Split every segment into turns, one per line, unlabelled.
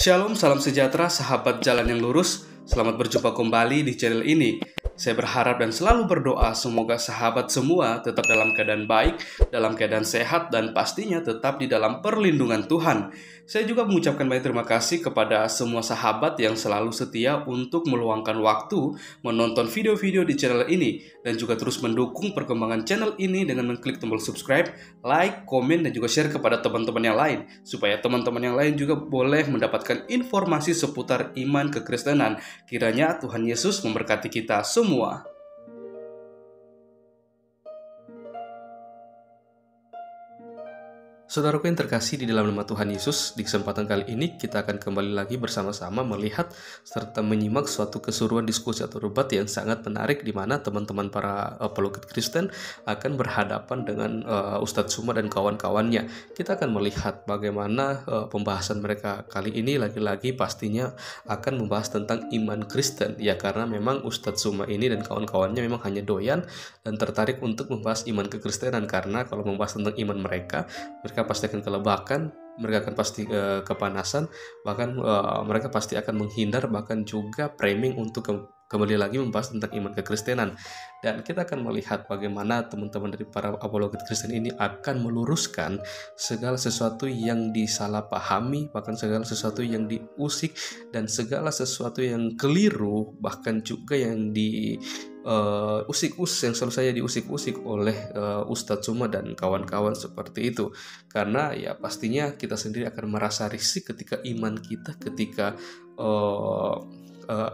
Shalom, salam sejahtera, sahabat jalan yang lurus. Selamat berjumpa kembali di channel ini. Saya berharap dan selalu berdoa semoga sahabat semua tetap dalam keadaan baik, dalam keadaan sehat, dan pastinya tetap di dalam perlindungan Tuhan. Saya juga mengucapkan banyak terima kasih kepada semua sahabat yang selalu setia untuk meluangkan waktu menonton video-video di channel ini dan juga terus mendukung perkembangan channel ini dengan mengklik tombol subscribe, like, komen, dan juga share kepada teman-teman yang lain supaya teman-teman yang lain juga boleh mendapatkan informasi seputar iman kekristenan. Kiranya Tuhan Yesus memberkati kita semua. Saudaraku yang terkasih di dalam nama Tuhan Yesus, di kesempatan kali ini kita akan kembali lagi bersama-sama melihat serta menyimak suatu keseruan diskusi atau debat yang sangat menarik di mana teman-teman para apologet Kristen akan berhadapan dengan Ustadz Suma dan kawan-kawannya. Kita akan melihat bagaimana pembahasan mereka kali ini lagi-lagi pastinya akan membahas tentang iman Kristen, ya karena memang Ustadz Suma ini dan kawan-kawannya memang hanya doyan dan tertarik untuk membahas iman kekristenan, karena kalau membahas tentang iman mereka pasti akan kelebakan, mereka akan pasti kepanasan, bahkan mereka pasti akan menghindar, bahkan juga framing untuk kembali lagi membahas tentang iman kekristenan. Dan kita akan melihat bagaimana teman-teman dari para apologet Kristen ini akan meluruskan segala sesuatu yang disalahpahami, bahkan segala sesuatu yang diusik, dan segala sesuatu yang keliru, bahkan juga yang yang selalu saya diusik-usik oleh Ustadz Suma dan kawan-kawan seperti itu. Karena ya pastinya kita sendiri akan merasa risih ketika iman kita, ketika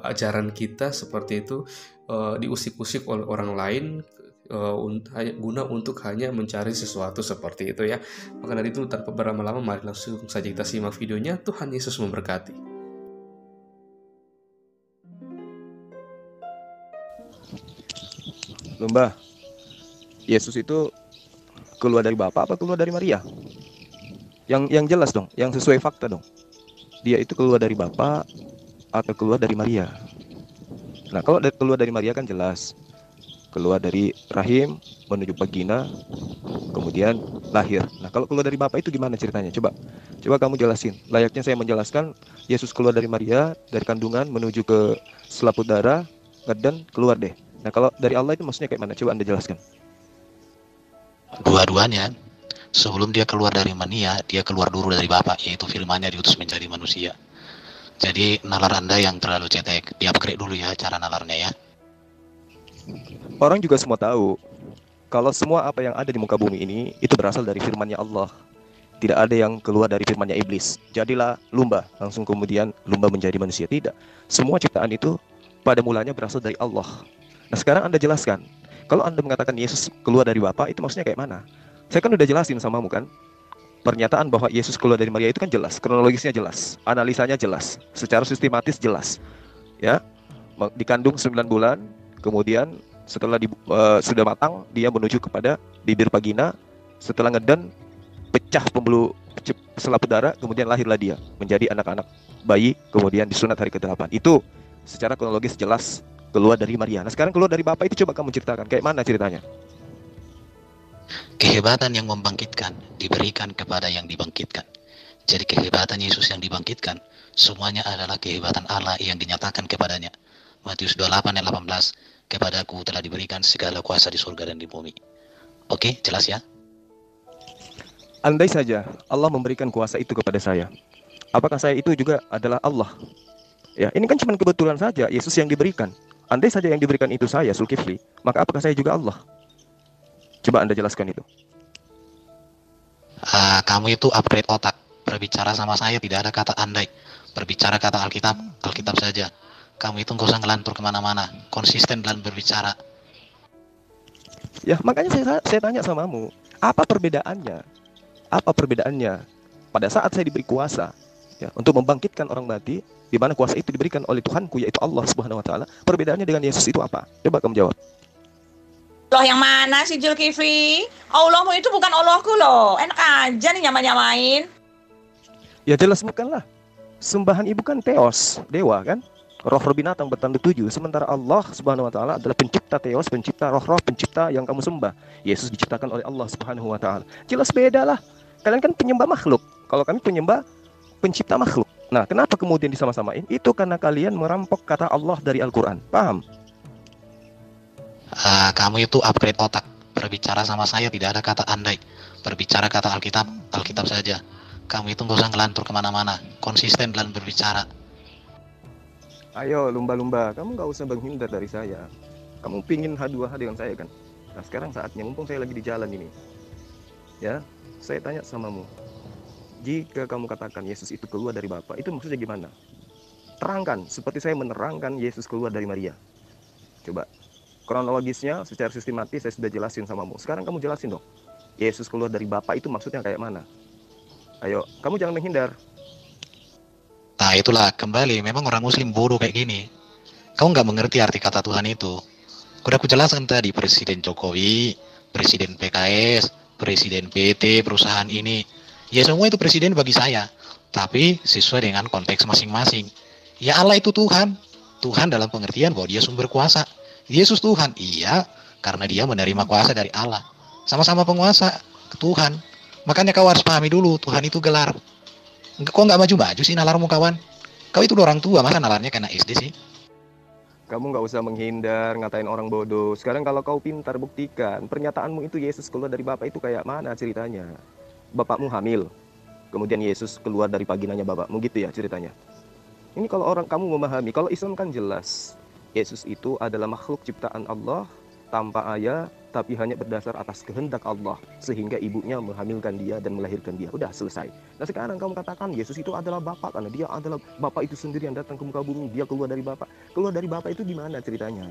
ajaran kita seperti itu diusik-usik oleh orang lain guna untuk hanya mencari sesuatu seperti itu ya. Maka dari itu tanpa berlama-lama, mari langsung saja kita simak videonya. Tuhan Yesus memberkati.
Mbah, Yesus itu keluar dari Bapa apa keluar dari Maria? Yang jelas dong, yang sesuai fakta dong. Dia itu keluar dari Bapa atau keluar dari Maria? Nah, kalau keluar dari Maria kan jelas. Keluar dari rahim menuju vagina, kemudian lahir. Nah, kalau keluar dari Bapa itu gimana ceritanya? Coba kamu jelasin. Layaknya saya menjelaskan Yesus keluar dari Maria, dari kandungan menuju ke selaput darah, ngeden, keluar deh. Nah, kalau dari Allah itu maksudnya kayak mana? Coba Anda jelaskan.
Dua-duanya, sebelum dia keluar dari mania, dia keluar dulu dari Bapa, yaitu firman-Nya diutus menjadi manusia. Jadi nalar Anda yang terlalu cetek, di-upgrade dulu ya cara nalarnya ya.
Orang juga semua tahu kalau semua apa yang ada di muka bumi ini itu berasal dari firman-Nya Allah. Tidak ada yang keluar dari firman-Nya iblis. Jadilah lumba, langsung kemudian lumba menjadi manusia. Tidak. Semua ciptaan itu pada mulanya berasal dari Allah. Nah, sekarang Anda jelaskan. Kalau Anda mengatakan Yesus keluar dari Bapa, itu maksudnya kayak mana? Saya kan udah jelasin samamu kan. Pernyataan bahwa Yesus keluar dari Maria itu kan jelas, kronologisnya jelas, analisanya jelas, secara sistematis jelas. Ya, dikandung 9 bulan, kemudian setelah sudah matang, dia menuju kepada bibir vagina, setelah ngeden, pecah pembuluh selaput darah, kemudian lahirlah dia menjadi anak-anak bayi, kemudian disunat hari ke-8. Itu secara kronologis jelas keluar dari Maria. Nah, sekarang keluar dari Bapa itu coba kamu ceritakan kayak mana ceritanya?
Kehebatan yang membangkitkan diberikan kepada yang dibangkitkan. Jadi kehebatan Yesus yang dibangkitkan semuanya adalah kehebatan Allah yang dinyatakan kepadanya. Matius 28 ayat 18, kepadaku telah diberikan segala kuasa di surga dan di bumi. Oke, jelas ya?
Andai saja Allah memberikan kuasa itu kepada saya, apakah saya itu juga adalah Allah? Ya, ini kan cuma kebetulan saja Yesus yang diberikan. Andai saja yang diberikan itu saya, Zulkifli, maka apakah saya juga Allah? Coba Anda jelaskan itu.
Kamu itu upgrade otak. Berbicara sama saya tidak ada kata andai. Berbicara kata Alkitab saja. Kamu itu nggak usah ngelantur kemana-mana. Konsisten dalam berbicara.
Ya, makanya saya tanya samamu, apa perbedaannya? Apa perbedaannya pada saat saya diberi kuasa ya, untuk membangkitkan orang mati, di mana kuasa itu diberikan oleh Tuhanku, yaitu Allah Subhanahu wa Ta'ala. Perbedaannya dengan Yesus itu apa? Coba kamu jawab.
Allah yang mana sih Zulkifli? Allahmu itu bukan Allahku loh. Enak aja nih nyamain.
Ya jelas bukanlah. Sembahan ibu kan Theos, dewa kan? Roh-roh binatang bertanda 7. Sementara Allah Subhanahu wa Ta'ala adalah pencipta Theos, pencipta roh-roh, pencipta yang kamu sembah. Yesus diciptakan oleh Allah Subhanahu wa Ta'ala. Jelas beda lah. Kalian kan penyembah makhluk. Kalau kami penyembah pencipta makhluk. Nah, kenapa kemudian disama-samain? Itu karena kalian merampok kata Allah dari Al-Quran. Paham?
Kamu itu upgrade otak. Berbicara sama saya tidak ada kata andai. Berbicara kata Alkitab, Alkitab saja. Kamu itu nggak usah ngelantur kemana-mana. Konsisten dalam berbicara.
Ayo lumba-lumba, kamu nggak usah menghindar dari saya. Kamu pingin H2H dengan saya kan? Nah, sekarang saatnya, mumpung saya lagi di jalan ini. Ya, saya tanya samamu. Jika kamu katakan Yesus itu keluar dari Bapa, itu maksudnya gimana? Terangkan, seperti saya menerangkan Yesus keluar dari Maria. Coba, kronologisnya secara sistematis saya sudah jelasin samamu. Sekarang kamu jelasin dong. Yesus keluar dari Bapa itu maksudnya kayak mana? Ayo, kamu jangan menghindar.
Nah itulah, kembali, memang orang muslim bodoh kayak gini. Kamu nggak mengerti arti kata Tuhan itu. Udah aku jelaskan tadi, Presiden Jokowi, Presiden PKS, Presiden PT, perusahaan ini. Ya semua itu presiden bagi saya. Tapi sesuai dengan konteks masing-masing. Ya Allah itu Tuhan. Tuhan dalam pengertian bahwa dia sumber kuasa. Yesus Tuhan. Iya, karena dia menerima kuasa dari Allah. Sama-sama penguasa, Tuhan. Makanya kau harus pahami dulu, Tuhan itu gelar. Kok nggak maju-maju sih nalarmu kawan? Kau itu orang tua, masa nalarnya kena SD sih?
Kamu nggak usah menghindar, ngatain orang bodoh. Sekarang kalau kau pintar, buktikan. Pernyataanmu itu Yesus keluar dari Bapa itu kayak mana ceritanya? Bapakmu hamil, kemudian Yesus keluar dari vaginanya bapakmu, gitu ya ceritanya. Ini kalau orang kamu memahami, kalau Islam kan jelas. Yesus itu adalah makhluk ciptaan Allah, tanpa ayah, tapi hanya berdasar atas kehendak Allah. Sehingga ibunya menghamilkan dia dan melahirkan dia. Udah selesai. Nah sekarang kamu katakan Yesus itu adalah Bapa, karena dia adalah Bapa itu sendiri yang datang ke muka bumi. Dia keluar dari Bapa. Keluar dari Bapa itu gimana ceritanya?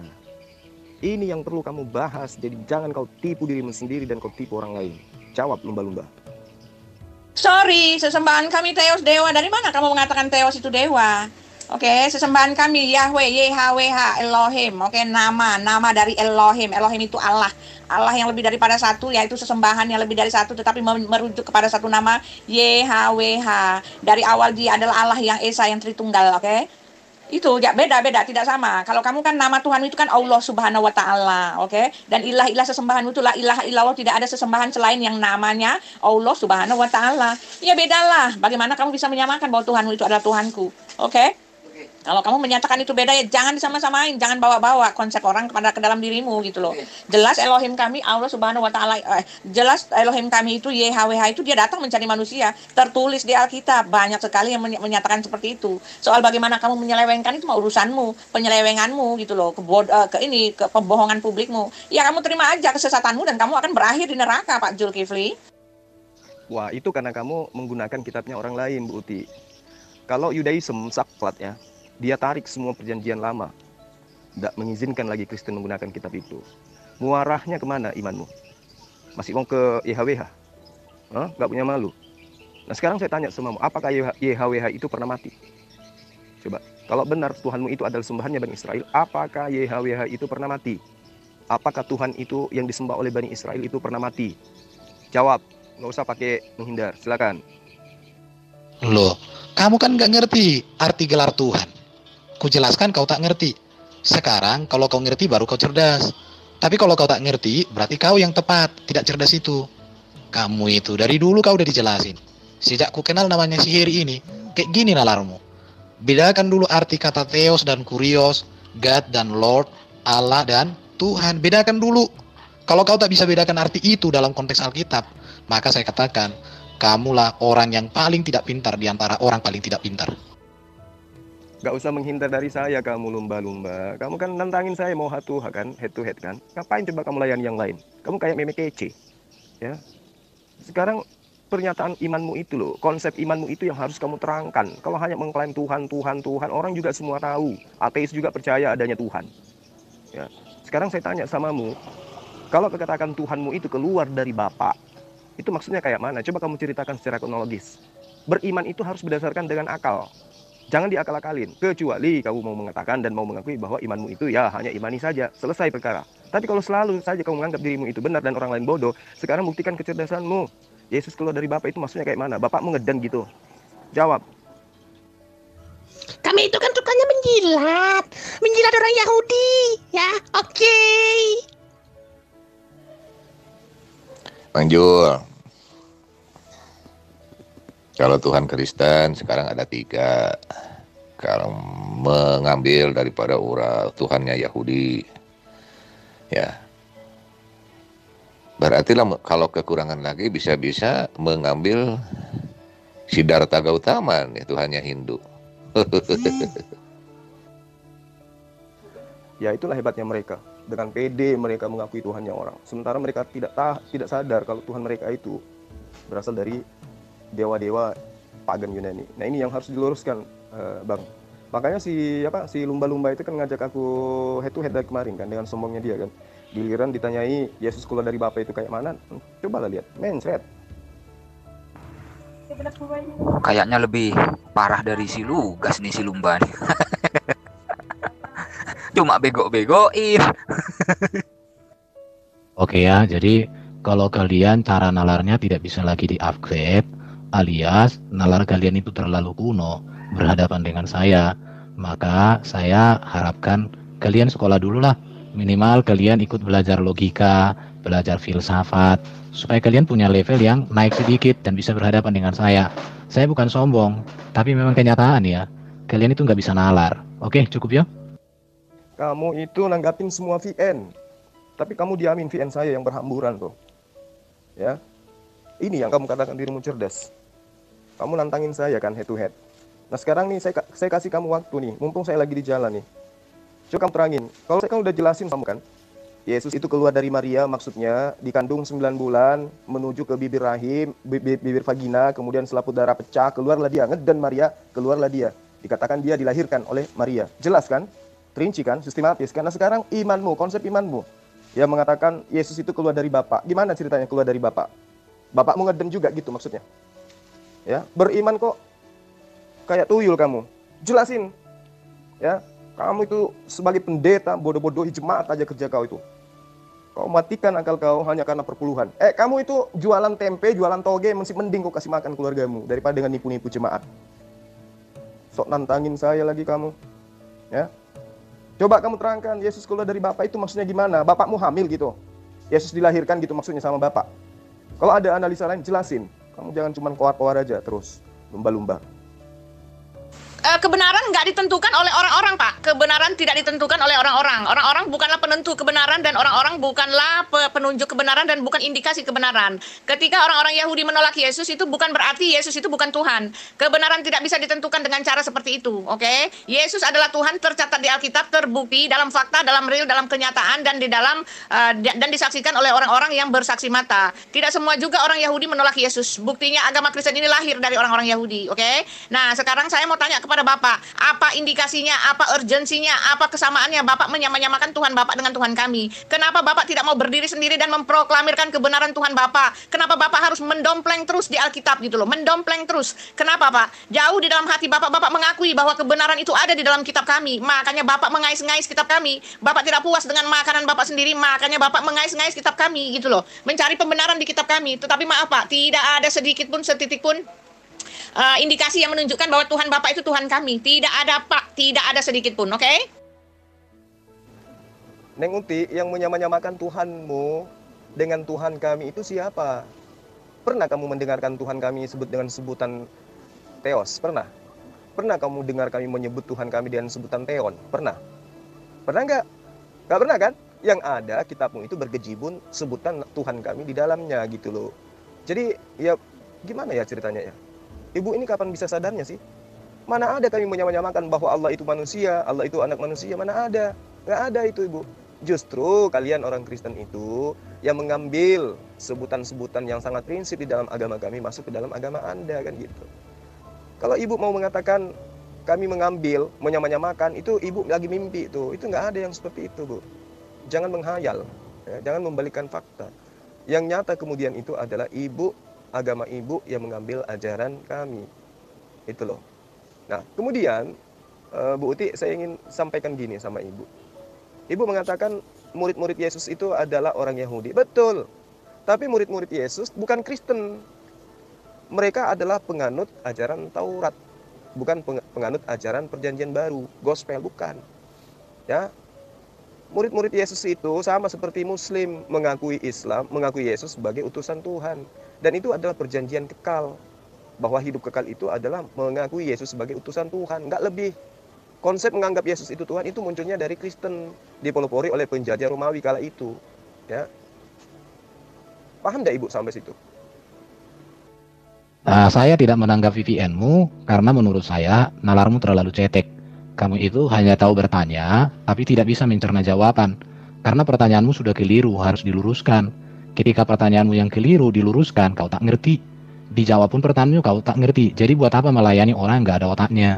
Ini yang perlu kamu bahas. Jadi jangan kau tipu dirimu sendiri dan kau tipu orang lain. Jawab lumba-lumba.
Sorry, sesembahan kami Theos dewa. Dari mana kamu mengatakan Theos itu dewa? Oke, sesembahan kami Yahweh, YHWH, Elohim. Oke, nama dari Elohim. Elohim itu Allah. Allah yang lebih daripada satu, yaitu sesembahan yang lebih dari satu, tetapi merujuk kepada satu nama, YHWH. Dari awal dia adalah Allah yang Esa, yang Tritunggal, oke? Itu ya beda tidak sama. Kalau kamu kan nama Tuhan itu kan Allah Subhanahu wa taala, oke? Dan ilah sesembahan itu la ilaha illallah, tidak ada sesembahan selain yang namanya Allah Subhanahu wa taala. Ya bedalah. Bagaimana kamu bisa menyamakan bahwa Tuhanmu itu adalah Tuhanku? Oke? Kalau kamu menyatakan itu beda, ya jangan disama-samain, jangan bawa-bawa konsep orang ke dalam dirimu gitu loh. Jelas Elohim kami Allah Subhanahu wa taala, jelas Elohim kami itu YHWH itu dia datang mencari manusia. Tertulis di Alkitab, banyak sekali yang menyatakan seperti itu. Soal bagaimana kamu menyelewengkan itu mah urusanmu, penyelewenganmu gitu loh, ke pembohongan publikmu. Ya kamu terima aja kesesatanmu dan kamu akan berakhir di neraka, Pak Zulkifli.
Wah, itu karena kamu menggunakan kitabnya orang lain, Bu Uti. Kalau Yudaism, Saklat ya, dia tarik semua perjanjian lama. Tidak mengizinkan lagi Kristen menggunakan kitab itu. Muarahnya kemana imanmu? Masih mau ke YHWH? Nggak punya malu? Nah sekarang saya tanya samamu, apakah YHWH itu pernah mati? Coba, kalau benar Tuhanmu itu adalah sembahannya Bani Israel, apakah YHWH itu pernah mati? Apakah Tuhan itu yang disembah oleh Bani Israel itu pernah mati? Jawab, nggak usah pakai menghindar, silakan.
Loh, kamu kan nggak ngerti arti gelar Tuhan. Ku jelaskan kau tak ngerti. Sekarang kalau kau ngerti baru kau cerdas. Tapi kalau kau tak ngerti, berarti kau yang tepat, tidak cerdas itu. Kamu itu dari dulu kau udah dijelasin. Sejak ku kenal namanya sihir ini, kayak gini nalarmu. Bedakan dulu arti kata Theos dan Kurios, God dan Lord, Allah dan Tuhan. Bedakan dulu. Kalau kau tak bisa bedakan arti itu dalam konteks Alkitab, maka saya katakan, kamulah orang yang paling tidak pintar di antara orang paling tidak pintar.
Gak usah menghindar dari saya kamu lumba-lumba. Kamu kan nantangin saya mau head to head kan. Ngapain coba kamu layani yang lain? Kamu kayak meme kece. Ya. Sekarang pernyataan imanmu itu loh, konsep imanmu itu yang harus kamu terangkan. Kalau hanya mengklaim Tuhan, orang juga semua tahu. Ateis juga percaya adanya Tuhan. Ya. Sekarang saya tanya samamu, kalau kekatakan Tuhanmu itu keluar dari Bapa, itu maksudnya kayak mana? Coba kamu ceritakan secara kronologis. Beriman itu harus berdasarkan dengan akal. Jangan diakal-akalin, kecuali kamu mau mengatakan dan mau mengakui bahwa imanmu itu ya hanya imani saja, selesai perkara. Tapi kalau selalu saja kamu menganggap dirimu itu benar dan orang lain bodoh, sekarang buktikan kecerdasanmu. Yesus keluar dari Bapa itu maksudnya kayak mana? Bapakmu ngeden gitu. Jawab.
Kami itu kan sukanya menjilat orang Yahudi, ya, oke.
Bang Jul, Kalau Tuhan Kristen sekarang ada 3. Kalau mengambil daripada Tuhannya Yahudi, ya berarti lah kalau kekurangan lagi bisa-bisa mengambil Siddhartha Gautama nih, Tuhannya Hindu.
Ya itulah hebatnya mereka. Dengan pede mereka mengakui Tuhannya orang. Sementara mereka tidak sadar kalau Tuhan mereka itu berasal dari dewa-dewa pagan Yunani. Nah ini yang harus diluruskan, Bang. Makanya si lumba-lumba itu kan ngajak aku head to head dari kemarin kan, dengan sombongnya dia kan. Giliran ditanyai Yesus keluar dari Bapa itu kayak mana? Cobalah lihat, mencret.
Kayaknya lebih parah dari si Lugas nih si lumba nih. Cuma bego-begoin.
Oke ya, jadi kalau kalian cara nalarnya tidak bisa lagi di-upgrade, alias nalar kalian itu terlalu kuno berhadapan dengan saya, maka saya harapkan kalian sekolah dulu lah. Minimal kalian ikut belajar logika, belajar filsafat, supaya kalian punya level yang naik sedikit dan bisa berhadapan dengan saya. Saya bukan sombong, tapi memang kenyataan ya. Kalian itu nggak bisa nalar. Oke, cukup ya?
Kamu itu nanggapin semua VN, tapi kamu diamin VN saya yang berhamburan tuh. Ya, ini yang kamu katakan dirimu cerdas. Kamu nantangin saya kan head to head. Nah sekarang nih saya kasih kamu waktu nih, mumpung saya lagi di jalan nih. Coba kamu terangin. Kalau saya kan udah jelasin kamu kan, Yesus itu keluar dari Maria, maksudnya dikandung 9 bulan, menuju ke bibir rahim, bibir vagina, kemudian selaput darah pecah, keluarlah dia, ngeden Maria, keluarlah dia. Dikatakan dia dilahirkan oleh Maria. Jelas kan? Terinci kan? Sistematis. Karena sekarang imanmu, konsep imanmu, yang mengatakan Yesus itu keluar dari Bapa. Gimana ceritanya keluar dari Bapa? Bapakmu ngeden juga gitu maksudnya? Ya, beriman kok kayak tuyul kamu. Jelasin. Ya, kamu itu sebagai pendeta bodoh-bodohi jemaat aja kerja kau itu. Kau matikan akal kau hanya karena perpuluhan. Kamu itu jualan tempe, jualan toge, masih mending kau kasih makan keluargamu daripada dengan nipu-nipu jemaat. Sok nantangin saya lagi kamu. Ya. Coba kamu terangkan Yesus keluar dari Bapa itu maksudnya gimana? Bapakmu hamil gitu. Yesus dilahirkan gitu maksudnya sama Bapak. Kalau ada analisa lain jelasin. Kamu jangan cuma koar-koar aja terus, lumba-lumba.
Kebenaran nggak ditentukan oleh orang-orang, Pak. Kebenaran tidak ditentukan oleh orang-orang. Orang-orang bukanlah penentu kebenaran, dan orang-orang bukanlah penunjuk kebenaran, dan bukan indikasi kebenaran. Ketika orang-orang Yahudi menolak Yesus, itu bukan berarti Yesus itu bukan Tuhan. Kebenaran tidak bisa ditentukan dengan cara seperti itu, oke? Yesus adalah Tuhan, tercatat di Alkitab, terbukti dalam fakta, dalam real, dalam kenyataan, dan di dalam dan disaksikan oleh orang-orang yang bersaksi mata. Tidak semua juga orang Yahudi menolak Yesus. Buktinya agama Kristen ini lahir dari orang-orang Yahudi, oke? Nah, sekarang saya mau tanya kepada Bapak, apa indikasinya, apa urgensinya, apa kesamaannya Bapak menyamakan Tuhan Bapak dengan Tuhan kami? Kenapa Bapak tidak mau berdiri sendiri dan memproklamirkan kebenaran Tuhan Bapak? Kenapa Bapak harus mendompleng terus di Alkitab gitu loh, mendompleng terus? Kenapa Pak? Jauh di dalam hati Bapak, Bapak mengakui bahwa kebenaran itu ada di dalam kitab kami, makanya Bapak mengais-ngais kitab kami. Bapak tidak puas dengan makanan Bapak sendiri, makanya Bapak mengais-ngais kitab kami gitu loh, mencari pembenaran di kitab kami. Tetapi maaf Pak, tidak ada sedikit pun, setitik pun indikasi yang menunjukkan bahwa Tuhan Bapak itu Tuhan kami. Tidak ada Pak, tidak ada sedikit pun, oke?
Neng Uti, yang menyamakan Tuhanmu dengan Tuhan kami itu siapa? Pernah kamu mendengarkan Tuhan kami sebut dengan sebutan Theos? Pernah? Pernah kamu dengar kami menyebut Tuhan kami dengan sebutan Theon? Pernah? Pernah nggak? Nggak pernah kan? Yang ada kitabmu itu bergejibun sebutan Tuhan kami di dalamnya gitu loh. Jadi ya gimana ya ceritanya ya? Ibu ini kapan bisa sadarnya sih? Mana ada kami menyamakan bahwa Allah itu manusia, Allah itu anak manusia, mana ada? Nggak ada itu Ibu. Justru kalian orang Kristen itu yang mengambil sebutan-sebutan yang sangat prinsip di dalam agama kami masuk ke dalam agama Anda kan gitu. Kalau Ibu mau mengatakan kami mengambil, menyamakan, itu Ibu lagi mimpi itu nggak ada yang seperti itu Bu. Jangan menghayal, ya, jangan membalikan fakta. Yang nyata kemudian itu adalah agama Ibu yang mengambil ajaran kami. Itu loh. Nah, kemudian Bu Uti, saya ingin sampaikan gini sama Ibu. Ibu mengatakan murid-murid Yesus itu adalah orang Yahudi. Betul. Tapi murid-murid Yesus bukan Kristen. Mereka adalah penganut ajaran Taurat. Bukan penganut ajaran Perjanjian Baru, gospel, bukan. Ya. Murid-murid Yesus itu sama seperti Muslim, mengakui Islam, mengakui Yesus sebagai utusan Tuhan. Dan itu adalah perjanjian kekal. bahwa hidup kekal itu adalah mengakui Yesus sebagai utusan Tuhan, nggak lebih. Konsep menganggap Yesus itu Tuhan itu munculnya dari Kristen, dipelopori oleh penjajah Romawi kala itu. Ya, paham nggak Ibu sampai situ?
Saya tidak menanggapi VPN-mu karena menurut saya nalarmu terlalu cetek. Kamu itu hanya tahu bertanya, tapi tidak bisa mencerna jawaban. Karena pertanyaanmu sudah keliru, harus diluruskan. Ketika pertanyaanmu yang keliru diluruskan, kau tak ngerti. Dijawab pun pertanyaanmu kau tak ngerti. Jadi buat apa melayani orang yang nggak ada otaknya?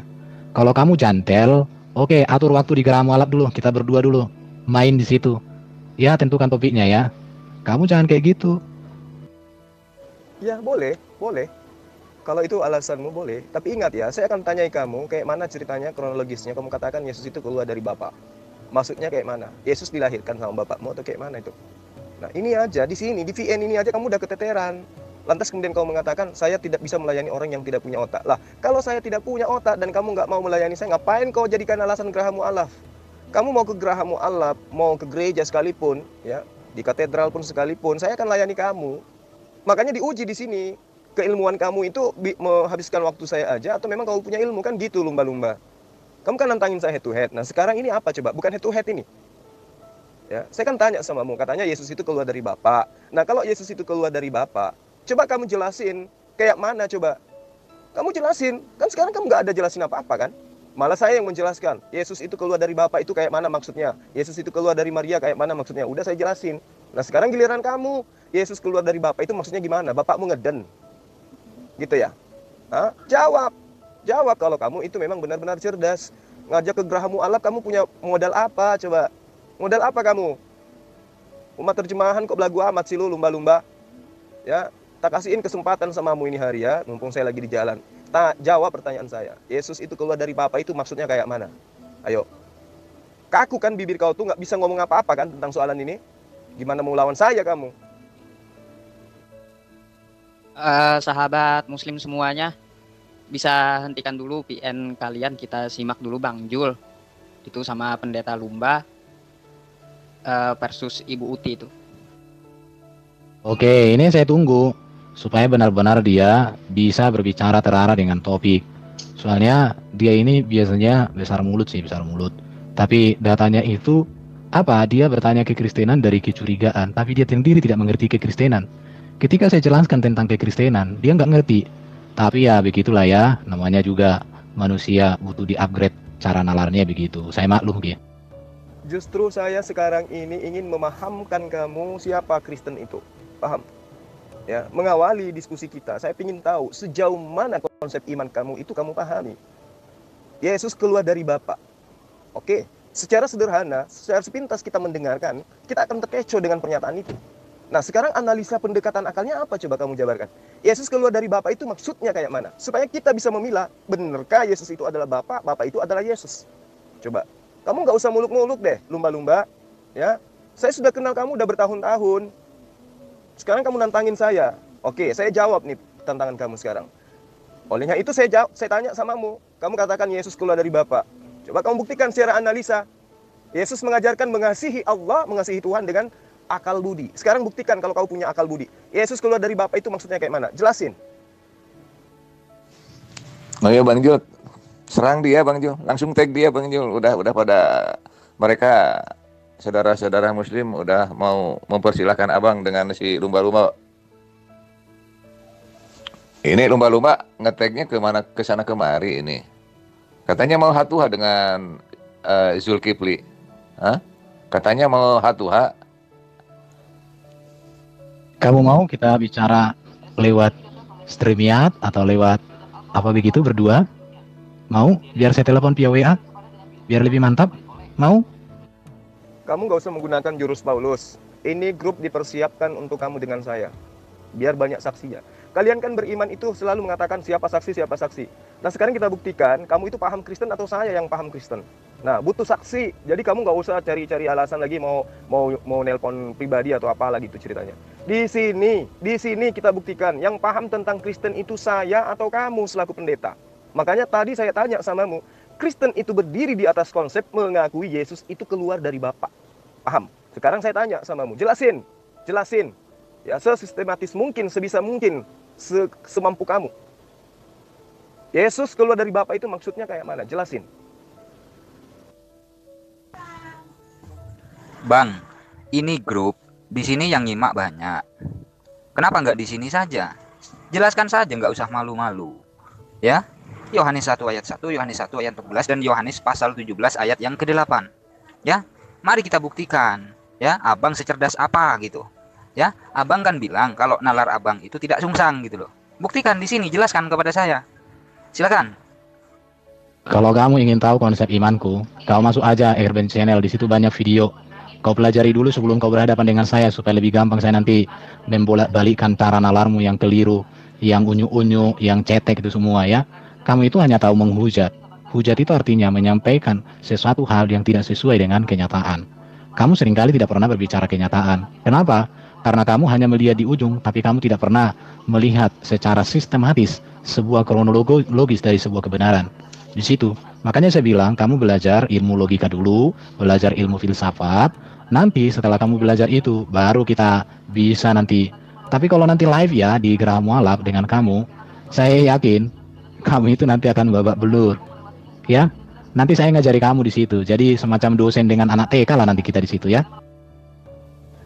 Kalau kamu jantel, oke, atur waktu di Geraha Mu'alaf dulu, kita berdua dulu. Main di situ. Ya, tentukan topiknya ya. Kamu jangan kayak gitu.
Ya, boleh, boleh. Kalau itu alasanmu boleh. Tapi ingat ya, saya akan tanyai kamu kayak mana ceritanya kronologisnya. Kamu katakan Yesus itu keluar dari Bapa. Maksudnya kayak mana? Yesus dilahirkan sama bapakmu atau kayak mana itu? Nah, ini aja di sini, di VN ini aja kamu udah keteteran. Lantas kemudian kau mengatakan, saya tidak bisa melayani orang yang tidak punya otak. Lah, kalau saya tidak punya otak dan kamu nggak mau melayani saya, ngapain kau jadikan alasan Geraha Mu'alaf? Kamu mau ke Geraha Mu'alaf, mau ke gereja sekalipun, ya, di katedral pun sekalipun, saya akan layani kamu. Makanya diuji di sini. Keilmuan kamu itu menghabiskan waktu saya aja, atau memang kau punya ilmu, kan gitu lumba-lumba. Kamu kan nantangin saya head to head. Nah, sekarang ini apa coba? Bukan head to head ini. Ya, saya kan tanya sama kamu, katanya Yesus itu keluar dari Bapa. Nah, kalau Yesus itu keluar dari Bapa, coba kamu jelasin, kayak mana coba? Kamu jelasin, kan sekarang kamu nggak ada jelasin apa-apa kan? Malah saya yang menjelaskan, Yesus itu keluar dari Bapa itu kayak mana maksudnya? Yesus itu keluar dari Maria kayak mana maksudnya? Udah saya jelasin. Nah sekarang giliran kamu, Yesus keluar dari Bapa itu maksudnya gimana? Bapakmu ngeden. Gitu ya? Hah? Jawab. Jawab kalau kamu itu memang benar-benar cerdas. Ngajak ke Geraha Mu'alaf kamu punya modal apa coba? Modal apa kamu? Umat terjemahan kok belagu amat sih lu lumba-lumba? Ya, tak kasihin kesempatan samamu ini hari ya, mumpung saya lagi di jalan. Jawab pertanyaan saya. Yesus itu keluar dari Bapa itu maksudnya kayak mana? Ayo. Kaku kan bibir kau tuh, nggak bisa ngomong apa-apa kan tentang soalan ini? Gimana mau lawan saya kamu?
Sahabat muslim semuanya, bisa hentikan dulu PN kalian, kita simak dulu Bang Jul. Itu sama pendeta Lumba versus Ibu Uti itu.
Oke, ini saya tunggu supaya benar-benar dia bisa berbicara terarah dengan topik. Soalnya dia ini biasanya besar mulut sih, besar mulut. Tapi datanya itu apa? Dia bertanya kekristenan dari kecurigaan, tapi dia sendiri tidak mengerti kekristenan. Ketika saya jelaskan tentang kekristenan, dia nggak ngerti. Tapi ya begitulah ya, namanya juga manusia butuh di-upgrade cara nalarnya begitu. Saya maklum gitu.
Justru saya sekarang ini ingin memahamkan kamu siapa Kristen itu. Paham? Ya, mengawali diskusi kita, saya ingin tahu sejauh mana konsep iman kamu itu kamu pahami. Yesus keluar dari Bapa. Oke, secara sederhana, secara sepintas kita mendengarkan, kita akan terkecoh dengan pernyataan itu. Nah, sekarang analisa pendekatan akalnya apa coba kamu jabarkan? Yesus keluar dari Bapa itu maksudnya kayak mana? Supaya kita bisa memilah, benarkah Yesus itu adalah Bapa, Bapa itu adalah Yesus? Coba, kamu nggak usah muluk-muluk deh, lumba-lumba. Ya, saya sudah kenal kamu udah bertahun-tahun. Sekarang kamu nantangin saya. Oke, saya jawab nih tantangan kamu sekarang. Olehnya itu saya tanya samamu. Kamu katakan Yesus keluar dari Bapa. Coba kamu buktikan secara analisa. Yesus mengajarkan mengasihi Allah, mengasihi Tuhan dengan akal budi. Sekarang buktikan kalau kau punya akal budi. Yesus keluar dari Bapa itu maksudnya kayak mana? Jelasin.
Oh ya Bang Jul, serang dia Bang Jul, langsung tag dia Bang Jul. Udah pada mereka saudara-saudara muslim udah mau mempersilahkan abang dengan si lumba-lumba. Ini lumba-lumba ngeteknya kemana, kesana kemari ini. Katanya mau hatuha dengan Zulkifli. Hah? Katanya mau hatuha.
Kamu mau kita bicara lewat StreamYard atau lewat apa begitu berdua? Mau? Biar saya telepon via WA? Biar lebih mantap? Mau?
Kamu nggak usah menggunakan jurus Paulus. Ini grup dipersiapkan untuk kamu dengan saya. Biar banyak saksinya. Kalian kan beriman itu selalu mengatakan siapa saksi, siapa saksi. Nah sekarang kita buktikan, kamu itu paham Kristen atau saya yang paham Kristen. Nah butuh saksi. Jadi kamu nggak usah cari-cari alasan lagi mau nelpon pribadi atau apalah gitu ceritanya. Di sini kita buktikan yang paham tentang Kristen itu saya atau kamu selaku pendeta. Makanya tadi saya tanya samamu, Kristen itu berdiri di atas konsep mengakui Yesus itu keluar dari Bapa. Paham? Sekarang saya tanya samamu, jelasin. Ya, sesistematis mungkin, sebisa mungkin, semampu kamu. Yesus keluar dari Bapa itu maksudnya kayak mana? Jelasin.
Bang, ini grup, di sini yang nyimak banyak. Kenapa nggak di sini saja? Jelaskan saja, nggak usah malu-malu. Ya, Yohanes 1 ayat 1, Yohanes 1 ayat 14, dan Yohanes pasal 17 ayat yang ke-8. Ya, mari kita buktikan. Ya, abang secerdas apa gitu. Ya, abang kan bilang kalau nalar abang itu tidak sungsang gitu loh. Buktikan di sini, jelaskan kepada saya. Silakan.
Kalau kamu ingin tahu konsep imanku, kau masuk aja Airben Channel, di situ banyak video. Kau pelajari dulu sebelum kau berhadapan dengan saya supaya lebih gampang saya nanti membolak-balikkan cara nalarmu yang keliru, yang unyu-unyu, yang cetek itu semua ya. Kamu itu hanya tahu menghujat. Hujat itu artinya menyampaikan sesuatu hal yang tidak sesuai dengan kenyataan. Kamu seringkali tidak pernah berbicara kenyataan. Kenapa? Karena kamu hanya melihat di ujung, tapi kamu tidak pernah melihat secara sistematis sebuah kronologis dari sebuah kebenaran. Di situ, makanya saya bilang kamu belajar ilmu logika dulu, belajar ilmu filsafat. Nanti setelah kamu belajar itu, baru kita bisa nanti. Tapi kalau nanti live ya di Geraha Mualaf dengan kamu, saya yakin kamu itu nanti akan babak belur. Ya, nanti saya ngajari kamu di situ. Jadi semacam dosen dengan anak TK lah nanti kita di situ ya.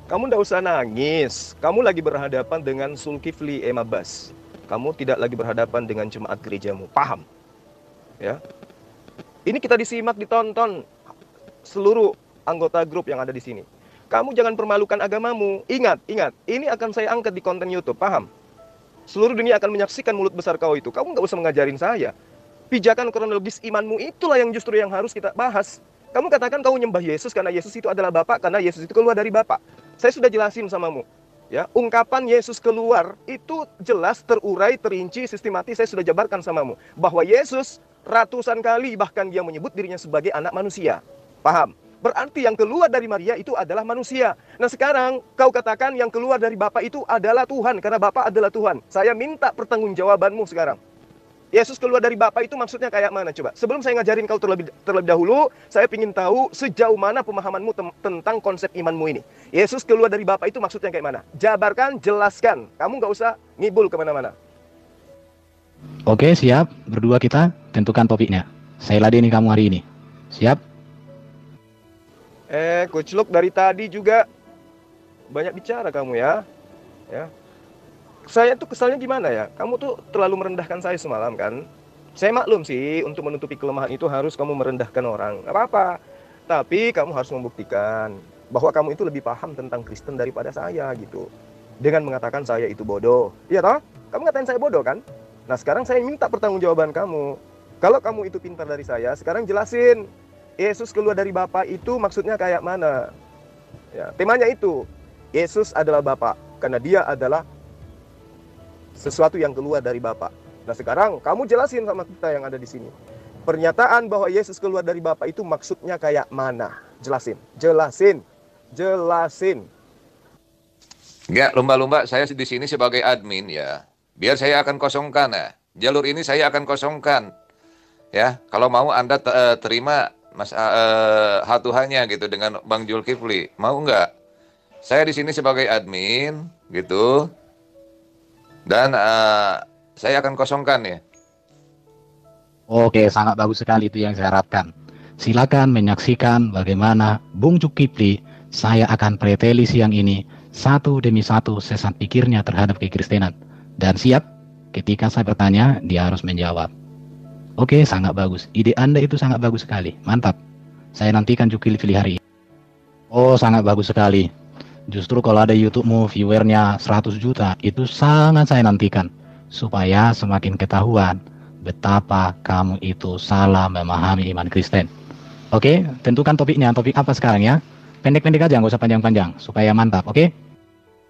Kamu nggak usah nangis. Kamu lagi berhadapan dengan Zulkifli Emabas. Kamu tidak lagi berhadapan dengan jemaat gerejamu. Paham? Ya. Ini kita disimak, ditonton seluruh anggota grup yang ada di sini. Kamu jangan permalukan agamamu. Ingat, ini akan saya angkat di konten YouTube, paham? Seluruh dunia akan menyaksikan mulut besar kau itu. Kamu nggak usah mengajarin saya. Pijakan kronologis imanmu itulah yang justru yang harus kita bahas. Kamu katakan kau nyembah Yesus karena Yesus itu adalah Bapa, karena Yesus itu keluar dari Bapa. Saya sudah jelasin samamu. Ya, ungkapan Yesus keluar itu jelas, terurai, terinci, sistematis. Saya sudah jabarkan samamu bahwa Yesus ratusan kali bahkan dia menyebut dirinya sebagai anak manusia. Paham? Berarti yang keluar dari Maria itu adalah manusia. Nah sekarang kau katakan yang keluar dari Bapa itu adalah Tuhan, karena Bapa adalah Tuhan. Saya minta pertanggungjawabanmu sekarang. Yesus keluar dari Bapa itu maksudnya kayak mana coba? Sebelum saya ngajarin kau terlebih dahulu, saya ingin tahu sejauh mana pemahamanmu tentang konsep imanmu ini. Yesus keluar dari Bapa itu maksudnya kayak mana? Jabarkan, jelaskan. Kamu nggak usah ngibul kemana-mana.
Oke, siap. Berdua kita tentukan topiknya. Saya ladeni kamu hari ini. Siap?
Coach Luke dari tadi juga banyak bicara kamu ya. Saya tuh kesalnya gimana ya? Kamu tuh terlalu merendahkan saya semalam kan? Saya maklum sih, untuk menutupi kelemahan itu harus kamu merendahkan orang. Gak apa-apa. Tapi kamu harus membuktikan bahwa kamu itu lebih paham tentang Kristen daripada saya gitu. Dengan mengatakan saya itu bodoh. Iya toh? Kamu ngatain saya bodoh kan? Nah sekarang saya minta pertanggungjawaban kamu. Kalau kamu itu pintar dari saya, sekarang jelasin. Yesus keluar dari Bapa itu maksudnya kayak mana? Ya, temanya itu. Yesus adalah Bapa karena dia adalah sesuatu yang keluar dari Bapa. Nah sekarang kamu jelasin sama kita yang ada di sini. Pernyataan bahwa Yesus keluar dari Bapa itu maksudnya kayak mana? Jelasin.
Ya, lumba-lumba, saya di sini sebagai admin ya. Biar saya akan kosongkan ya. Jalur ini saya akan kosongkan. Ya, kalau mau Anda terima hatuhannya gitu dengan Bang Zulkifli, mau nggak? Saya di sini sebagai admin gitu, dan saya akan kosongkan ya.
Oke, sangat bagus sekali itu yang saya harapkan. Silakan menyaksikan bagaimana Bung Zulkifli saya akan preteli siang ini satu demi satu sesat pikirnya terhadap kekristenan. Dan siap, ketika saya bertanya, dia harus menjawab. Oke, sangat bagus. Ide Anda itu sangat bagus sekali. Mantap. Saya nantikan Zulkifli hari ini. Oh, sangat bagus sekali. Justru kalau ada YouTube-mu viewernya 100 juta, itu sangat saya nantikan. Supaya semakin ketahuan betapa kamu itu salah memahami iman Kristen. Oke, tentukan topiknya. Topik apa sekarang ya? Pendek-pendek aja, nggak usah panjang-panjang. Supaya mantap, oke?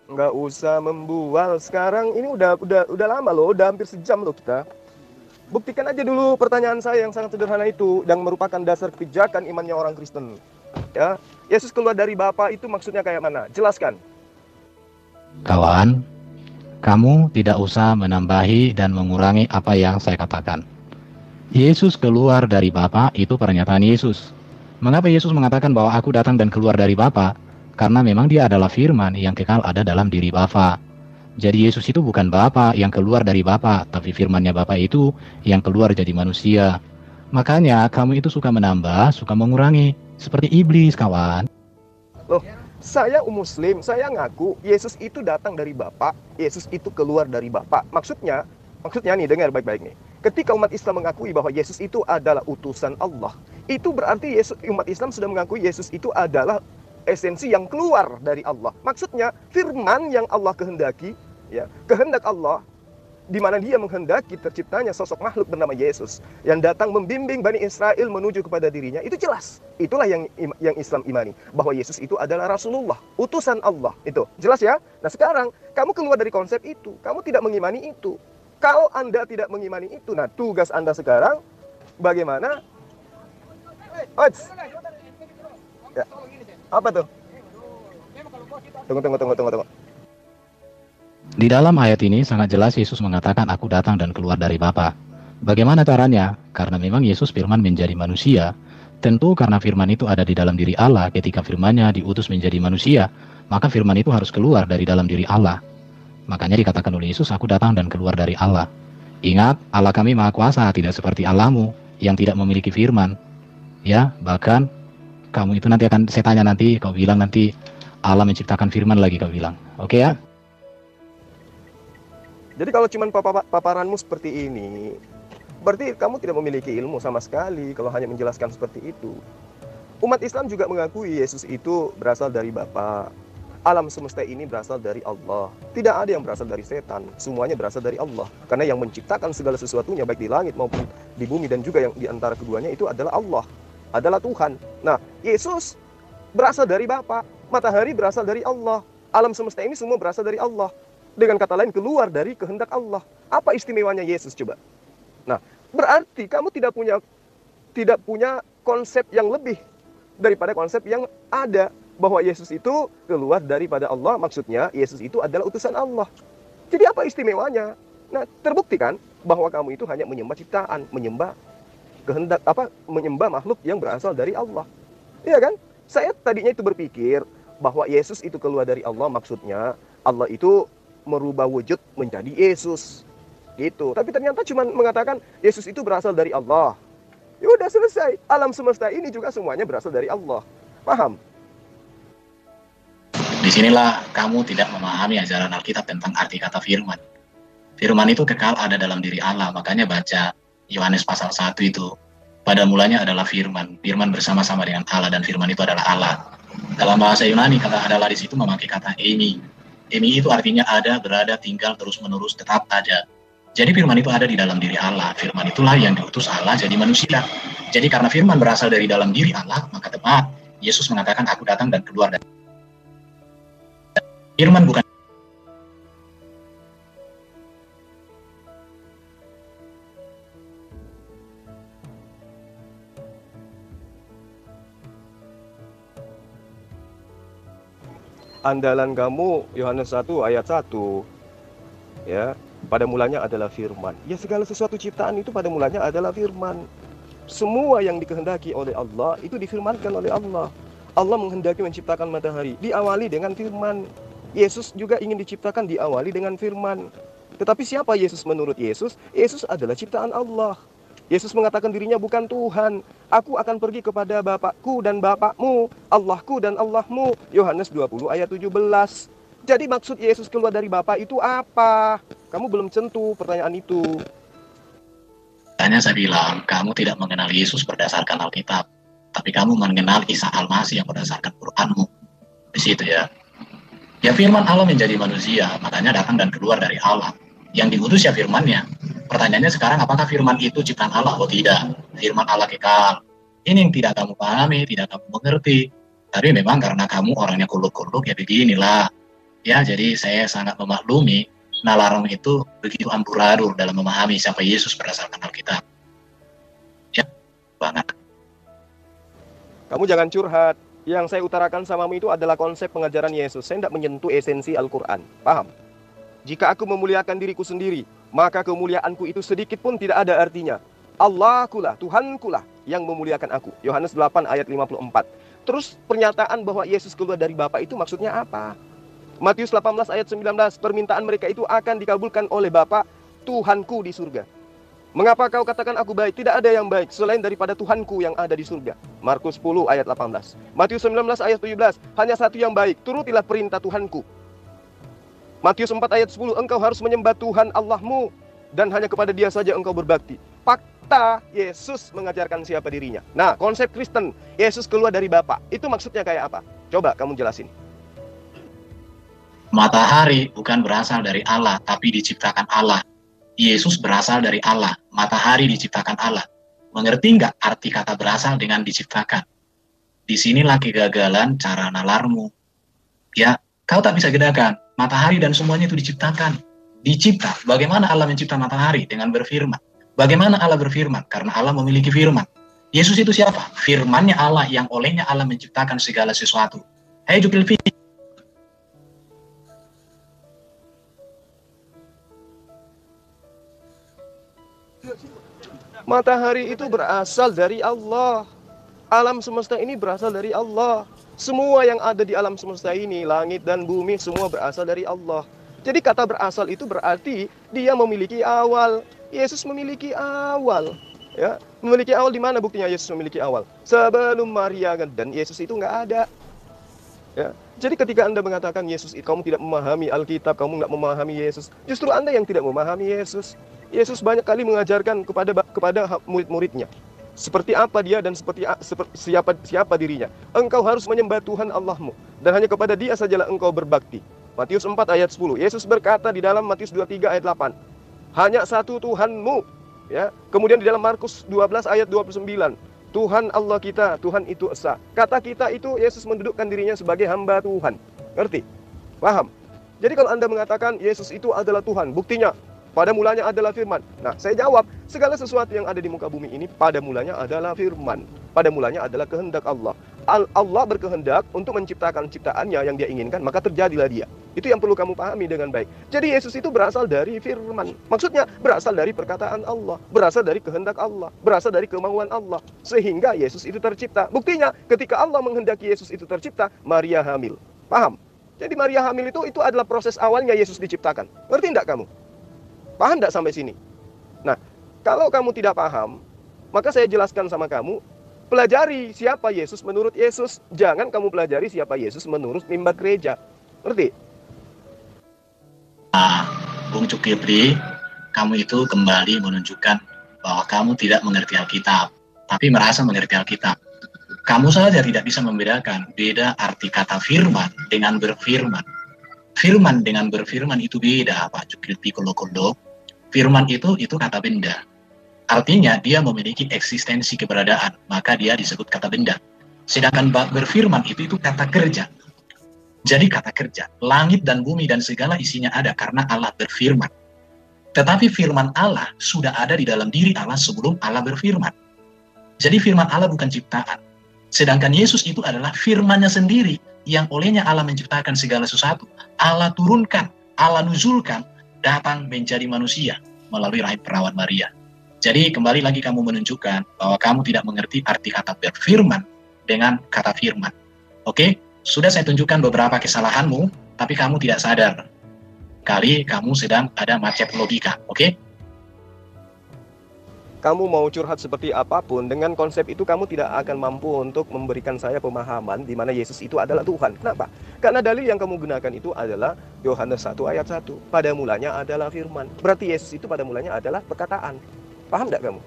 Nggak usah membual. Sekarang ini udah lama loh. Udah hampir sejam loh kita. Buktikan aja dulu pertanyaan saya yang sangat sederhana itu, yang merupakan dasar pijakan imannya orang Kristen. Ya, Yesus keluar dari Bapa itu maksudnya kayak mana? Jelaskan.
Kawan, kamu tidak usah menambahi dan mengurangi apa yang saya katakan. Yesus keluar dari Bapa itu pernyataan Yesus. Mengapa Yesus mengatakan bahwa aku datang dan keluar dari Bapa? Karena memang dia adalah firman yang kekal ada dalam diri Bapa. Jadi Yesus itu bukan Bapa yang keluar dari Bapa, tapi firman-Nya Bapa itu yang keluar jadi manusia. Makanya kamu itu suka menambah, suka mengurangi, seperti iblis, kawan.
Loh, saya Muslim, saya ngaku Yesus itu datang dari Bapa, Yesus itu keluar dari Bapa. Maksudnya nih, dengar baik-baik nih. Ketika umat Islam mengakui bahwa Yesus itu adalah utusan Allah, itu berarti umat Islam sudah mengakui Yesus itu adalah esensi yang keluar dari Allah. Maksudnya firman yang Allah kehendaki, ya, kehendak Allah, di mana Dia menghendaki terciptanya sosok makhluk bernama Yesus yang datang membimbing Bani Israel menuju kepada dirinya, itu jelas. Itulah yang Islam imani, bahwa Yesus itu adalah Rasulullah, utusan Allah. Itu jelas ya. Nah sekarang kamu keluar dari konsep itu, kamu tidak mengimani itu. Kalau Anda tidak mengimani itu, nah tugas Anda sekarang bagaimana? Ya. Apa tuh? Tunggu.
Di dalam ayat ini sangat jelas Yesus mengatakan, aku datang dan keluar dari Bapa. Bagaimana caranya? Karena memang Yesus firman menjadi manusia. Tentu karena firman itu ada di dalam diri Allah, ketika firman-Nya diutus menjadi manusia, maka firman itu harus keluar dari dalam diri Allah. Makanya dikatakan oleh Yesus, aku datang dan keluar dari Allah. Ingat, Allah kami Maha Kuasa, tidak seperti Allahmu yang tidak memiliki firman. Ya, bahkan kamu itu nanti akan, saya tanya nanti, kau bilang nanti Allah menciptakan firman lagi, kau bilang. Oke ya?
Jadi kalau cuma paparanmu seperti ini, berarti kamu tidak memiliki ilmu sama sekali kalau hanya menjelaskan seperti itu. Umat Islam juga mengakui Yesus itu berasal dari Bapa. Alam semesta ini berasal dari Allah. Tidak ada yang berasal dari setan. Semuanya berasal dari Allah. Karena yang menciptakan segala sesuatunya, baik di langit maupun di bumi dan juga yang di antara keduanya, itu adalah Allah. Adalah Tuhan. Nah, Yesus berasal dari Bapa. Matahari berasal dari Allah. Alam semesta ini semua berasal dari Allah. Dengan kata lain, keluar dari kehendak Allah. Apa istimewanya Yesus coba? Nah, berarti kamu tidak punya konsep yang lebih daripada konsep yang ada, bahwa Yesus itu keluar daripada Allah. Maksudnya Yesus itu adalah utusan Allah. Jadi apa istimewanya? Nah, terbukti kan bahwa kamu itu hanya menyembah ciptaan, menyembah makhluk yang berasal dari Allah. Iya kan? Saya tadinya itu berpikir bahwa Yesus itu keluar dari Allah, maksudnya Allah itu merubah wujud menjadi Yesus. Gitu. Tapi ternyata cuma mengatakan Yesus itu berasal dari Allah. Ya udah selesai. Alam semesta ini juga semuanya berasal dari Allah. Paham?
Disinilah kamu tidak memahami ajaran Alkitab tentang arti kata firman. Firman itu kekal ada dalam diri Allah. Makanya baca Yohanes pasal 1 itu. Pada mulanya adalah firman. Firman bersama-sama dengan Allah, dan firman itu adalah Allah. Dalam bahasa Yunani, kata adalah di situ memakai kata emi. Emi itu artinya ada, berada, tinggal, terus-menerus, tetap ada. Jadi firman itu ada di dalam diri Allah. Firman itulah yang diutus Allah jadi manusia. Jadi karena firman berasal dari dalam diri Allah, maka tepat Yesus mengatakan, aku datang dan keluar dari firman. Bukan
andalan kamu Yohanes 1 ayat 1. Ya, pada mulanya adalah firman. Ya, segala sesuatu ciptaan itu pada mulanya adalah firman. Semua yang dikehendaki oleh Allah itu difirmankan oleh Allah. Allah menghendaki menciptakan matahari, diawali dengan firman. Yesus juga ingin diciptakan, diawali dengan firman. Tetapi siapa Yesus menurut Yesus? Yesus adalah ciptaan Allah. Yesus mengatakan dirinya bukan Tuhan. Aku akan pergi kepada Bapakku dan Bapakmu, Allahku dan Allahmu. Yohanes 20 ayat 17. Jadi maksud Yesus keluar dari Bapa itu apa? Kamu belum sentuh pertanyaan itu.
Tanya saya bilang, kamu tidak mengenal Yesus berdasarkan Alkitab, tapi kamu mengenal Isa Al-Masih yang berdasarkan Quranmu. Di situ ya. Ya, firman Allah menjadi manusia, makanya datang dan keluar dari Allah. Yang diutus ya firman-Nya. Pertanyaannya sekarang, apakah firman itu ciptaan Allah atau tidak? Firman Allah kekal. Ini yang tidak kamu pahami, tidak kamu mengerti. Tapi memang karena kamu orangnya kuluk-kuluk, ya beginilah. Ya, jadi saya sangat memaklumi nalarmu itu begitu amburadul dalam memahami siapa Yesus berdasarkan Alkitab. Ya, banget.
Kamu jangan curhat. Yang saya utarakan samamu itu adalah konsep pengajaran Yesus. Saya tidak menyentuh esensi Al-Quran. Paham? Jika aku memuliakan diriku sendiri, maka kemuliaanku itu sedikit pun tidak ada artinya. Allahkulah, Tuhankulah yang memuliakan aku. Yohanes 8 ayat 54. Terus pernyataan bahwa Yesus keluar dari Bapa itu maksudnya apa? Matius 18 ayat 19, permintaan mereka itu akan dikabulkan oleh Bapa Tuhanku di surga. Mengapa kau katakan aku baik? Tidak ada yang baik selain daripada Tuhanku yang ada di surga. Markus 10 ayat 18. Matius 19 ayat 17, hanya satu yang baik, turutilah perintah Tuhanku. Matius 4 ayat 10, engkau harus menyembah Tuhan Allahmu dan hanya kepada Dia saja engkau berbakti. Fakta Yesus mengajarkan siapa dirinya. Nah, konsep Kristen, Yesus keluar dari Bapa, itu maksudnya kayak apa? Coba kamu jelasin.
Matahari bukan berasal dari Allah, tapi diciptakan Allah. Yesus berasal dari Allah, matahari diciptakan Allah. Mengerti nggak arti kata berasal dengan diciptakan? Disinilah kegagalan cara nalarmu. Ya, kau tak bisa bedakan, matahari dan semuanya itu diciptakan. Dicipta, bagaimana Allah mencipta matahari? Dengan berfirman. Bagaimana Allah berfirman? Karena Allah memiliki firman. Yesus itu siapa? Firmannya Allah yang olehnya Allah menciptakan segala sesuatu. Hai Jukilvi.
Matahari itu berasal dari Allah. Alam semesta ini berasal dari Allah. Semua yang ada di alam semesta ini, langit dan bumi, semua berasal dari Allah. Jadi kata berasal itu berarti dia memiliki awal. Yesus memiliki awal. Ya, memiliki awal di mana buktinya Yesus memiliki awal? Sebelum Maria dan Yesus itu nggak ada. Ya. Jadi ketika Anda mengatakan Yesus, kamu tidak memahami Alkitab, kamu nggak memahami Yesus. Justru Anda yang tidak memahami Yesus. Yesus banyak kali mengajarkan kepada murid-muridnya seperti apa dia dan seperti siapa dirinya. Engkau harus menyembah Tuhan Allahmu dan hanya kepada Dia sajalah engkau berbakti. Matius 4 ayat 10. Yesus berkata di dalam Matius 23 ayat 8, hanya satu Tuhanmu. Ya. Kemudian di dalam Markus 12 ayat 29, Tuhan Allah kita, Tuhan itu esa. Kata kita itu Yesus mendudukkan dirinya sebagai hamba Tuhan. Ngerti? Paham? Jadi kalau Anda mengatakan Yesus itu adalah Tuhan, buktinya pada mulanya adalah firman. Nah, saya jawab, segala sesuatu yang ada di muka bumi ini pada mulanya adalah firman. Pada mulanya adalah kehendak Allah. Allah berkehendak untuk menciptakan ciptaannya yang Dia inginkan, maka terjadilah Dia. Itu yang perlu kamu pahami dengan baik. Jadi Yesus itu berasal dari firman. Maksudnya berasal dari perkataan Allah, berasal dari kehendak Allah, berasal dari kemauan Allah. Sehingga Yesus itu tercipta. Buktinya ketika Allah menghendaki Yesus itu tercipta, Maria hamil. Paham? Jadi Maria hamil itu adalah proses awalnya Yesus diciptakan. Ngerti enggak kamu? Paham enggak sampai sini? Nah, kalau kamu tidak paham, maka saya jelaskan sama kamu, pelajari siapa Yesus menurut Yesus. Jangan kamu pelajari siapa Yesus menurut mimbar gereja. Ngerti?
Bung Cukipli, kamu itu kembali menunjukkan bahwa kamu tidak mengerti Alkitab, tapi merasa mengerti Alkitab. Kamu saja tidak bisa membedakan beda arti kata firman dengan berfirman. Firman dengan berfirman itu beda, Pak Cukipli Kolo-Kolo. Firman itu kata benda. Artinya dia memiliki eksistensi keberadaan, maka dia disebut kata benda. Sedangkan berfirman itu kata kerja. Jadi kata kerja, langit dan bumi dan segala isinya ada karena Allah berfirman. Tetapi firman Allah sudah ada di dalam diri Allah sebelum Allah berfirman. Jadi firman Allah bukan ciptaan. Sedangkan Yesus itu adalah firman-Nya sendiri yang olehnya Allah menciptakan segala sesuatu. Allah turunkan, Allah nuzulkan, datang menjadi manusia melalui rahim perawan Maria. Jadi kembali lagi kamu menunjukkan bahwa kamu tidak mengerti arti kata berfirman dengan kata firman. Oke? Sudah saya tunjukkan beberapa kesalahanmu, tapi kamu tidak sadar. Kali kamu sedang ada macet logika, oke?
Kamu mau curhat seperti apapun, dengan konsep itu kamu tidak akan mampu untuk memberikan saya pemahaman di mana Yesus itu adalah Tuhan. Kenapa? Karena dalil yang kamu gunakan itu adalah Yohanes 1 ayat 1. Pada mulanya adalah firman. Berarti Yesus itu pada mulanya adalah perkataan. Paham tidak kamu?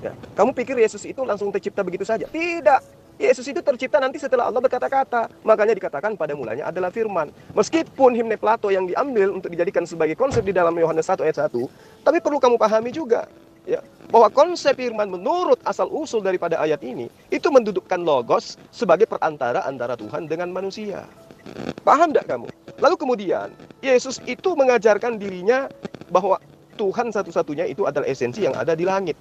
Ya. Kamu pikir Yesus itu langsung tercipta begitu saja? Tidak. Yesus itu tercipta nanti setelah Allah berkata-kata. Makanya dikatakan pada mulanya adalah firman. Meskipun himne Plato yang diambil untuk dijadikan sebagai konsep di dalam Yohanes 1 ayat 1, tapi perlu kamu pahami juga, ya, bahwa konsep firman menurut asal-usul daripada ayat ini itu mendudukkan logos sebagai perantara antara Tuhan dengan manusia. Paham tidak kamu? Lalu kemudian Yesus itu mengajarkan dirinya bahwa Tuhan satu-satunya itu adalah esensi yang ada di langit.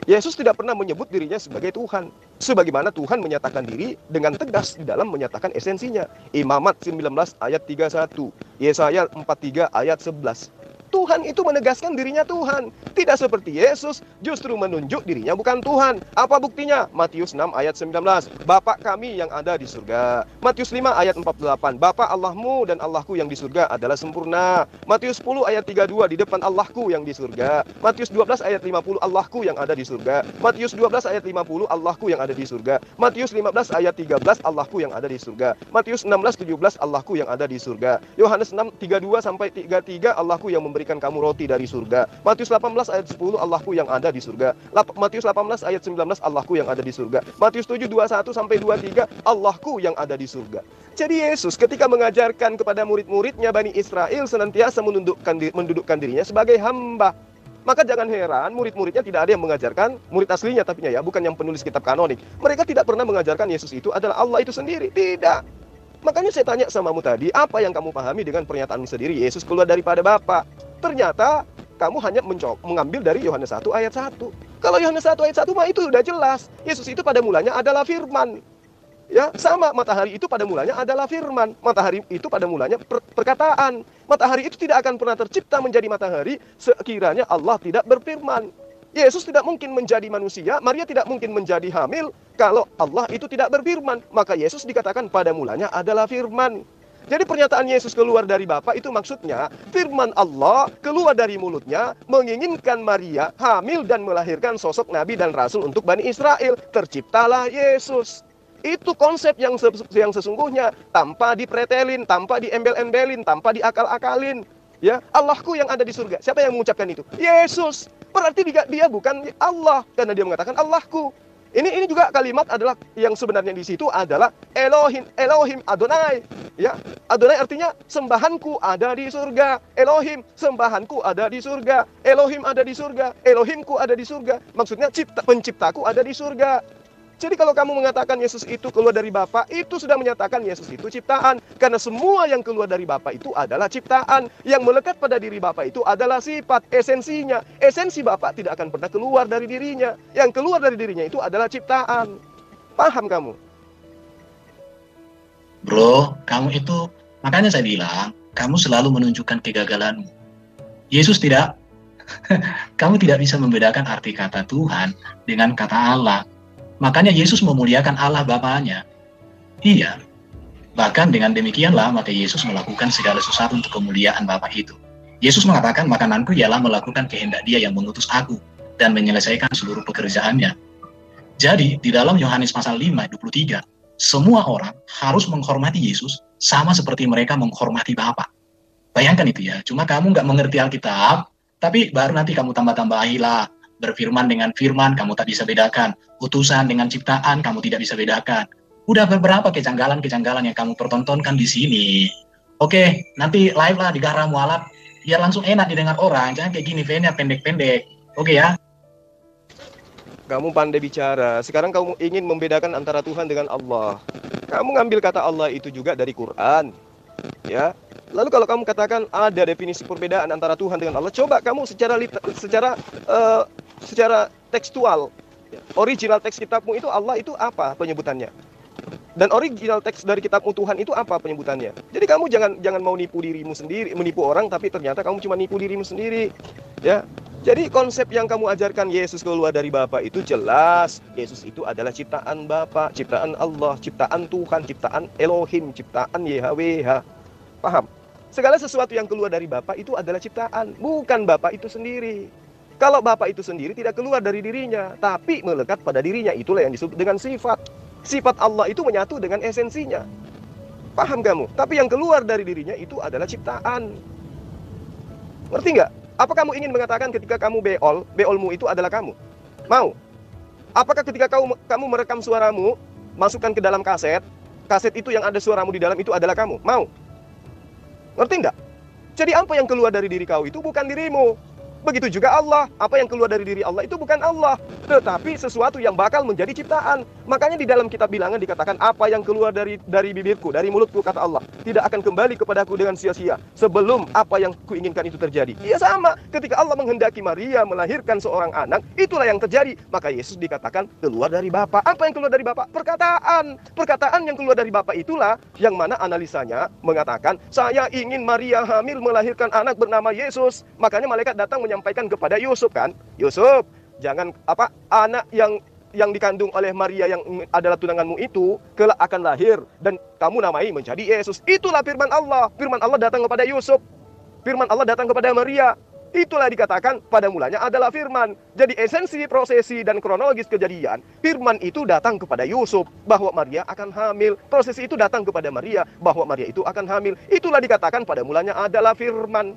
Yesus tidak pernah menyebut dirinya sebagai Tuhan, sebagaimana Tuhan menyatakan diri dengan tegas di dalam menyatakan esensinya. Imamat 19 ayat 31, Yesaya 43 ayat 11. Tuhan itu menegaskan dirinya Tuhan. Tidak seperti Yesus, justru menunjuk dirinya bukan Tuhan. Apa buktinya? Matius 6 ayat 19. Bapa kami yang ada di surga. Matius 5 ayat 48. Bapa Allahmu dan Allahku yang di surga adalah sempurna. Matius 10 ayat 32. Di depan Allahku yang di surga. Matius 12 ayat 50. Allahku yang ada di surga. Matius 12 ayat 50. Allahku yang ada di surga. Matius 15 ayat 13. Allahku yang ada di surga. Matius 16 17. Allahku yang ada di surga. Yohanes 6 32 sampai 33. Allahku yang memberikan kamu roti dari surga. Matius 18 ayat 10, Allahku yang ada di surga. Matius 18 ayat 19, Allahku yang ada di surga. Matius 7 21 sampai 23, Allahku yang ada di surga. Jadi Yesus ketika mengajarkan kepada murid-muridnya Bani Israel senantiasa mendudukkan dirinya sebagai hamba. Maka jangan heran murid-muridnya tidak ada yang mengajarkan, murid aslinya tapi ya, bukan yang penulis kitab kanonik. Mereka tidak pernah mengajarkan Yesus itu adalah Allah itu sendiri. Tidak. Makanya saya tanya samamu tadi, apa yang kamu pahami dengan pernyataanmu sendiri, Yesus keluar daripada Bapa? Ternyata kamu hanya mengambil dari Yohanes 1 ayat 1. Kalau Yohanes 1 ayat 1 mah itu sudah jelas. Yesus itu pada mulanya adalah firman. Ya, sama matahari itu pada mulanya adalah firman. Matahari itu pada mulanya perkataan. Matahari itu tidak akan pernah tercipta menjadi matahari sekiranya Allah tidak berfirman. Yesus tidak mungkin menjadi manusia, Maria tidak mungkin menjadi hamil kalau Allah itu tidak berfirman. Maka Yesus dikatakan pada mulanya adalah firman. Jadi pernyataan Yesus keluar dari Bapa itu maksudnya firman Allah keluar dari mulutnya menginginkan Maria hamil dan melahirkan sosok nabi dan rasul untuk Bani Israel. Terciptalah Yesus. Itu konsep yang sesungguhnya, tanpa dipretelin, tanpa diembel-embelin, tanpa diakal-akalin. Ya, Allahku yang ada di surga. Siapa yang mengucapkan itu? Yesus. Berarti dia bukan Allah karena dia mengatakan Allahku. Ini juga kalimat adalah yang sebenarnya di situ adalah Elohim Adonai. Ya, Adonai artinya sembahanku ada di surga. Elohim, sembahanku ada di surga. Elohim ada di surga. Elohimku ada di surga. Maksudnya penciptaku ada di surga. Jadi kalau kamu mengatakan Yesus itu keluar dari Bapa, itu sudah menyatakan Yesus itu ciptaan. Karena semua yang keluar dari Bapa itu adalah ciptaan. Yang melekat pada diri Bapa itu adalah sifat, esensinya. Esensi Bapa tidak akan pernah keluar dari dirinya. Yang keluar dari dirinya itu adalah ciptaan. Paham kamu?
Bro, kamu itu, makanya saya bilang, kamu selalu menunjukkan kegagalanmu. Yesus tidak, kamu tidak bisa membedakan arti kata Tuhan dengan kata Allah. Makanya Yesus memuliakan Allah Bapanya. Iya. Bahkan dengan demikianlah maka Yesus melakukan segala sesuatu untuk kemuliaan Bapa itu. Yesus mengatakan makananku ialah melakukan kehendak Dia yang mengutus aku dan menyelesaikan seluruh pekerjaannya. Jadi di dalam Yohanes pasal 5 ayat 23, semua orang harus menghormati Yesus sama seperti mereka menghormati Bapa. Bayangkan itu ya. Cuma kamu nggak mengerti Alkitab, tapi baru nanti kamu tambah-tambahilah. Berfirman dengan firman, kamu tak bisa bedakan. Utusan dengan ciptaan, kamu tidak bisa bedakan. Udah beberapa kejanggalan-kejanggalan yang kamu pertontonkan di sini. Oke, nanti live lah di Gahra Mualaf, biar langsung enak didengar orang. Jangan kayak gini, V-nya pendek-pendek. Oke ya?
Kamu pandai bicara. Sekarang kamu ingin membedakan antara Tuhan dengan Allah. Kamu ngambil kata Allah itu juga dari Quran. Ya. Lalu kalau kamu katakan ada definisi perbedaan antara Tuhan dengan Allah, coba kamu secara tekstual, original teks kitabmu itu Allah itu apa penyebutannya? Dan original teks dari kitabmu Tuhan itu apa penyebutannya? Jadi kamu jangan mau nipu dirimu sendiri, menipu orang tapi ternyata kamu cuma nipu dirimu sendiri. Ya. Jadi konsep yang kamu ajarkan Yesus keluar dari Bapa itu jelas. Yesus itu adalah ciptaan Bapa, ciptaan Allah, ciptaan Tuhan, ciptaan Elohim, ciptaan YHWH. Paham? Segala sesuatu yang keluar dari Bapa itu adalah ciptaan, bukan Bapa itu sendiri. Kalau Bapa itu sendiri tidak keluar dari dirinya, tapi melekat pada dirinya, itulah yang disebut dengan sifat. Sifat Allah itu menyatu dengan esensinya. Paham kamu? Tapi yang keluar dari dirinya itu adalah ciptaan. Ngerti nggak? Apa kamu ingin mengatakan ketika kamu beolmu itu adalah kamu? Mau? Apakah ketika kamu merekam suaramu, masukkan ke dalam kaset itu yang ada suaramu di dalam itu adalah kamu? Mau? Ngerti nggak? Jadi apa yang keluar dari diri kau itu bukan dirimu. Begitu juga Allah. Apa yang keluar dari diri Allah itu bukan Allah, tetapi sesuatu yang bakal menjadi ciptaan. Makanya di dalam kitab Bilangan dikatakan, apa yang keluar dari bibirku, dari mulutku, kata Allah, tidak akan kembali kepadaku dengan sia-sia sebelum apa yang kuinginkan itu terjadi. Iya, sama. Ketika Allah menghendaki Maria melahirkan seorang anak, itulah yang terjadi. Maka Yesus dikatakan keluar dari Bapa. Apa yang keluar dari Bapa? Perkataan. Perkataan yang keluar dari Bapa itulah yang mana analisanya mengatakan, saya ingin Maria hamil melahirkan anak bernama Yesus. Makanya malaikat datang menyampaikan kepada Yusuf, kan, Yusuf, jangan anak yang dikandung oleh Maria yang adalah tunanganmu itu kelak akan lahir dan kamu namai menjadi Yesus. Itulah firman Allah. Firman Allah datang kepada Yusuf. Firman Allah datang kepada Maria. Itulah dikatakan pada mulanya adalah firman. Jadi esensi, prosesi, dan kronologis kejadian, firman itu datang kepada Yusuf bahwa Maria akan hamil. Prosesi itu datang kepada Maria bahwa Maria itu akan hamil. Itulah dikatakan pada mulanya adalah firman.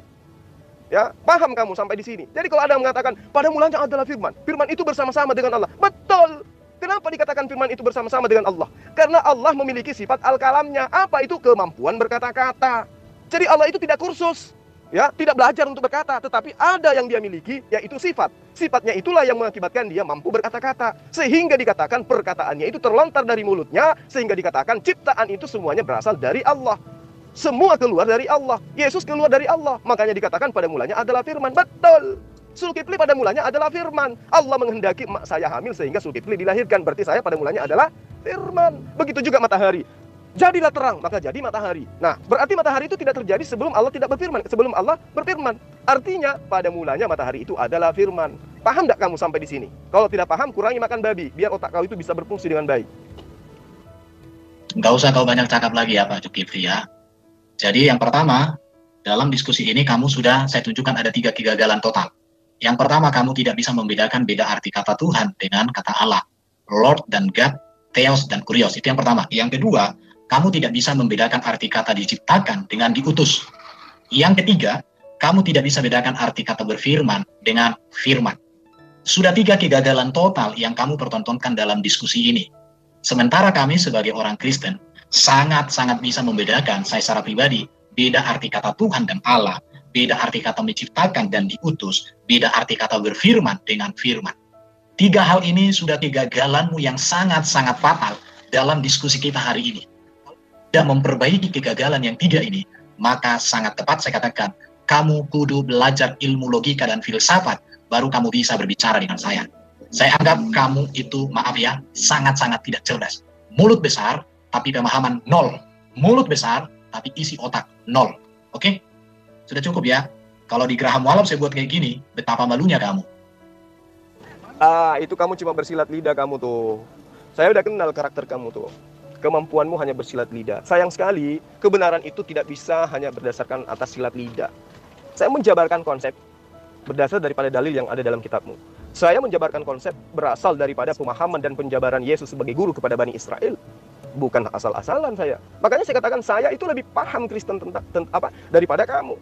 Ya, paham kamu sampai di sini? Jadi kalau ada yang mengatakan pada mulanya adalah firman, firman itu bersama-sama dengan Allah. Betul. Kenapa dikatakan firman itu bersama-sama dengan Allah? Karena Allah memiliki sifat al-kalamnya. Apa itu? Kemampuan berkata-kata. Jadi Allah itu tidak kursus, ya, tidak belajar untuk berkata, tetapi ada yang dia miliki, yaitu sifat. Sifatnya itulah yang mengakibatkan dia mampu berkata-kata. Sehingga dikatakan perkataannya itu terlontar dari mulutnya, sehingga dikatakan ciptaan itu semuanya berasal dari Allah. Semua keluar dari Allah. Yesus keluar dari Allah. Makanya dikatakan pada mulanya adalah firman. Betul. Zulkifli pada mulanya adalah firman. Allah menghendaki emak saya hamil sehingga Zulkifli dilahirkan. Berarti saya pada mulanya adalah firman. Begitu juga matahari. Jadilah terang, maka jadi matahari. Nah, berarti matahari itu tidak terjadi sebelum Allah tidak berfirman. Sebelum Allah berfirman. Artinya pada mulanya matahari itu adalah firman. Paham tidak kamu sampai di sini? Kalau tidak paham, kurangi makan babi biar otak kau itu bisa berfungsi dengan baik.
Nggak usah kau banyak cakap lagi ya Pak Zulkifli ya. Jadi yang pertama, dalam diskusi ini kamu sudah saya tunjukkan ada 3 kegagalan total. Yang pertama, kamu tidak bisa membedakan beda arti kata Tuhan dengan kata Allah. Lord dan God, Theos dan Kurios. Itu yang pertama. Yang kedua, kamu tidak bisa membedakan arti kata diciptakan dengan diutus. Yang ketiga, kamu tidak bisa bedakan arti kata berfirman dengan firman. Sudah 3 kegagalan total yang kamu pertontonkan dalam diskusi ini. Sementara kami sebagai orang Kristen, sangat-sangat bisa membedakan, saya secara pribadi, beda arti kata Tuhan dan Allah, beda arti kata menciptakan dan diutus, beda arti kata berfirman dengan firman. 3 hal ini sudah kegagalanmu yang sangat-sangat fatal dalam diskusi kita hari ini. Dan memperbaiki kegagalan yang 3 ini, maka sangat tepat saya katakan, kamu kudu belajar ilmu logika dan filsafat, baru kamu bisa berbicara dengan saya. Saya anggap kamu itu, maaf ya, sangat-sangat tidak cerdas. Mulut besar, tapi pemahaman 0. Mulut besar, tapi isi otak 0. Oke? Sudah cukup ya? Kalau di Graham Walam saya buat kayak gini, betapa malunya kamu.
Itu kamu cuma bersilat lidah kamu tuh. Saya udah kenal karakter kamu tuh. Kemampuanmu hanya bersilat lidah. Sayang sekali, kebenaran itu tidak bisa hanya berdasarkan atas silat lidah. Saya menjabarkan konsep berdasar daripada dalil yang ada dalam kitabmu. Saya menjabarkan konsep berasal daripada pemahaman dan penjabaran Yesus sebagai guru kepada Bani Israel. Bukan asal-asalan saya. Makanya saya katakan saya itu lebih paham Kristen daripada kamu.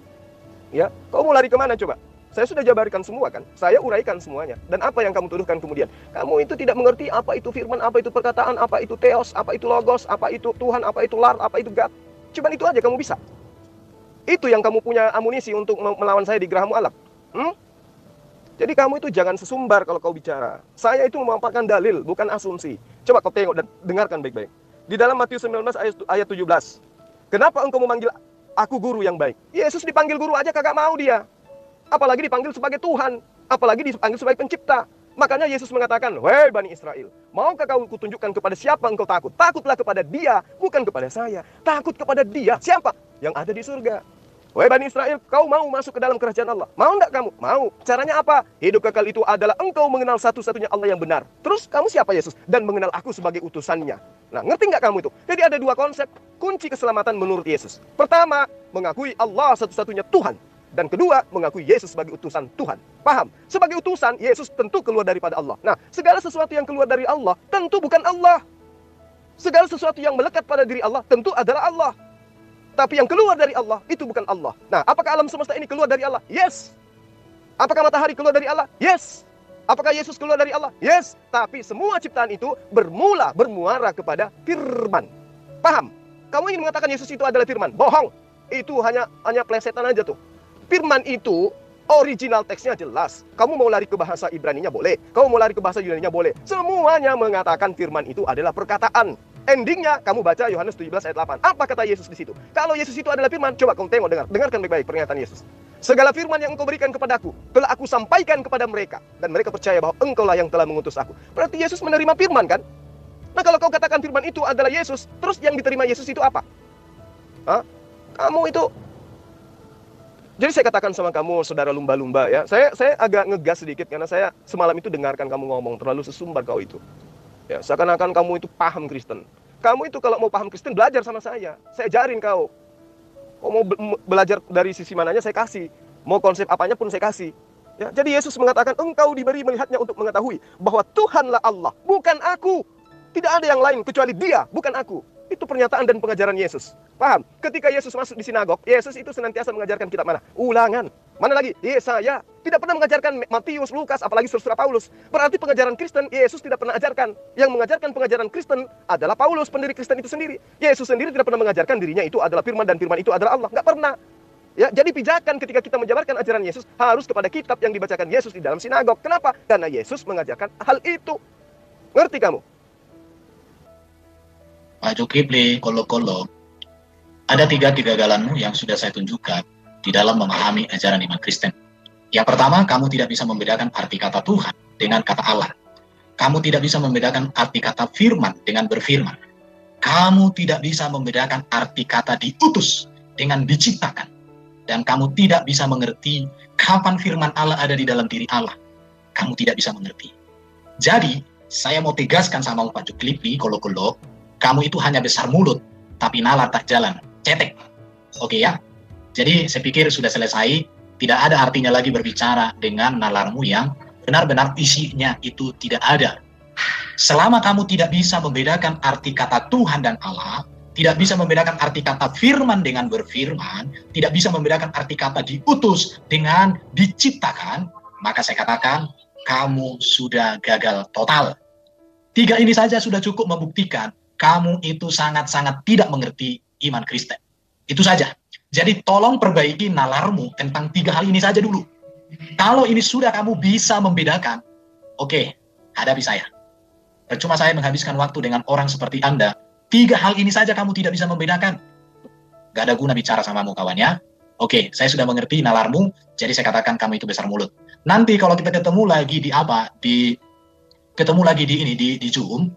Ya, kau mau lari kemana coba? Saya sudah jabarkan semua kan. Saya uraikan semuanya. Dan apa yang kamu tuduhkan kemudian? Kamu itu tidak mengerti apa itu firman, apa itu perkataan, apa itu theos, apa itu logos, apa itu Tuhan, apa itu lar, apa itu God. Cuman itu aja kamu bisa. Itu yang kamu punya amunisi untuk melawan saya di Graham Walam. Jadi kamu itu jangan sesumbar kalau kau bicara. Saya itu memaparkan dalil, bukan asumsi. Coba kau tengok dan dengarkan baik-baik. Di dalam Matius 19 ayat 17. Kenapa engkau memanggil aku guru yang baik? Yesus dipanggil guru aja kagak mau dia. Apalagi dipanggil sebagai Tuhan. Apalagi dipanggil sebagai pencipta. Makanya Yesus mengatakan, "Wahai Bani Israel, maukah kau kutunjukkan kepada siapa engkau takut? Takutlah kepada dia, bukan kepada saya. Takut kepada dia. Siapa? Yang ada di surga. Wahai Bani Israel, kau mau masuk ke dalam kerajaan Allah? Mau enggak kamu? Mau. Caranya apa? Hidup kekal itu adalah engkau mengenal satu-satunya Allah yang benar. Terus kamu siapa Yesus? Dan mengenal aku sebagai utusannya." Nah, ngerti nggak kamu itu? Jadi ada 2 konsep kunci keselamatan menurut Yesus. Pertama, mengakui Allah satu-satunya Tuhan. Dan kedua, mengakui Yesus sebagai utusan Tuhan. Paham? Sebagai utusan, Yesus tentu keluar daripada Allah. Nah, segala sesuatu yang keluar dari Allah tentu bukan Allah. Segala sesuatu yang melekat pada diri Allah tentu adalah Allah. Tapi yang keluar dari Allah itu bukan Allah. Nah, apakah alam semesta ini keluar dari Allah? Yes. Apakah matahari keluar dari Allah? Yes. Apakah Yesus keluar dari Allah? Yes. Tapi semua ciptaan itu bermuara kepada firman. Paham? Kamu ingin mengatakan Yesus itu adalah firman? Bohong. Itu hanya plesetan aja tuh. Firman itu Original teksnya jelas. Kamu mau lari ke bahasa Ibraninya boleh, kamu mau lari ke bahasa Yunaninya boleh. Semuanya mengatakan firman itu adalah perkataan. Endingnya kamu baca Yohanes 17 ayat 8. Apa kata Yesus di situ? Kalau Yesus itu adalah firman, coba kamu tengok, dengarkan baik-baik pernyataan Yesus. Segala firman yang engkau berikan kepadaku telah aku sampaikan kepada mereka, dan mereka percaya bahwa engkaulah yang telah mengutus aku. Berarti Yesus menerima firman kan? Nah, kalau kau katakan firman itu adalah Yesus, terus yang diterima Yesus itu apa? Hah? Kamu itu. Jadi saya katakan sama kamu, saudara lumba-lumba ya, saya agak ngegas sedikit karena saya semalam itu dengarkan kamu ngomong, terlalu sesumbar kau itu. Ya, seakan-akan kamu itu paham Kristen. Kamu itu kalau mau paham Kristen belajar sama saya ajarin kau. Kau mau belajar dari sisi mananya saya kasih, mau konsep apanya pun saya kasih. Ya, jadi Yesus mengatakan engkau diberi melihatnya untuk mengetahui bahwa Tuhanlah Allah, bukan aku. Tidak ada yang lain kecuali Dia, bukan aku. Itu pernyataan dan pengajaran Yesus. Paham? Ketika Yesus masuk di sinagog, Yesus itu senantiasa mengajarkan kitab mana? Ulangan. Mana lagi? Yesaya. Tidak pernah mengajarkan Matius, Lukas, apalagi surat Paulus. Berarti pengajaran Kristen, Yesus tidak pernah ajarkan. Yang mengajarkan pengajaran Kristen adalah Paulus, pendiri Kristen itu sendiri. Yesus sendiri tidak pernah mengajarkan dirinya itu adalah firman dan firman itu adalah Allah. Nggak pernah. Ya, jadi pijakan ketika kita menjabarkan ajaran Yesus harus kepada kitab yang dibacakan Yesus di dalam sinagog. Kenapa? Karena Yesus mengajarkan hal itu. Ngerti kamu?
Pak Zulkifli, kolo-kolo, ada 3 kegagalanmu yang sudah saya tunjukkan di dalam memahami ajaran iman Kristen. Yang pertama, kamu tidak bisa membedakan arti kata Tuhan dengan kata Allah. Kamu tidak bisa membedakan arti kata firman dengan berfirman. Kamu tidak bisa membedakan arti kata diutus dengan diciptakan. Dan kamu tidak bisa mengerti kapan firman Allah ada di dalam diri Allah. Kamu tidak bisa mengerti. Jadi, saya mau tegaskan sama Pak Zulkifli, kolo-kolo, kamu itu hanya besar mulut, tapi nalar tak jalan. Cetek. Oke ya? Jadi saya pikir sudah selesai. Tidak ada artinya lagi berbicara dengan nalarmu yang benar-benar isinya itu tidak ada. Selama kamu tidak bisa membedakan arti kata Tuhan dan Allah, tidak bisa membedakan arti kata firman dengan berfirman, tidak bisa membedakan arti kata diutus dengan diciptakan, maka saya katakan kamu sudah gagal total. 3 ini saja sudah cukup membuktikan kamu itu sangat-sangat tidak mengerti iman Kristen. Itu saja. Jadi tolong perbaiki nalarmu tentang 3 hal ini saja dulu. Kalau ini sudah kamu bisa membedakan, oke, hadapi saya. Percuma saya menghabiskan waktu dengan orang seperti Anda. 3 hal ini saja kamu tidak bisa membedakan. Gak ada guna bicara samamu kawan ya. Oke, saya sudah mengerti nalarmu, jadi saya katakan kamu itu besar mulut. Nanti kalau kita ketemu lagi di Zoom,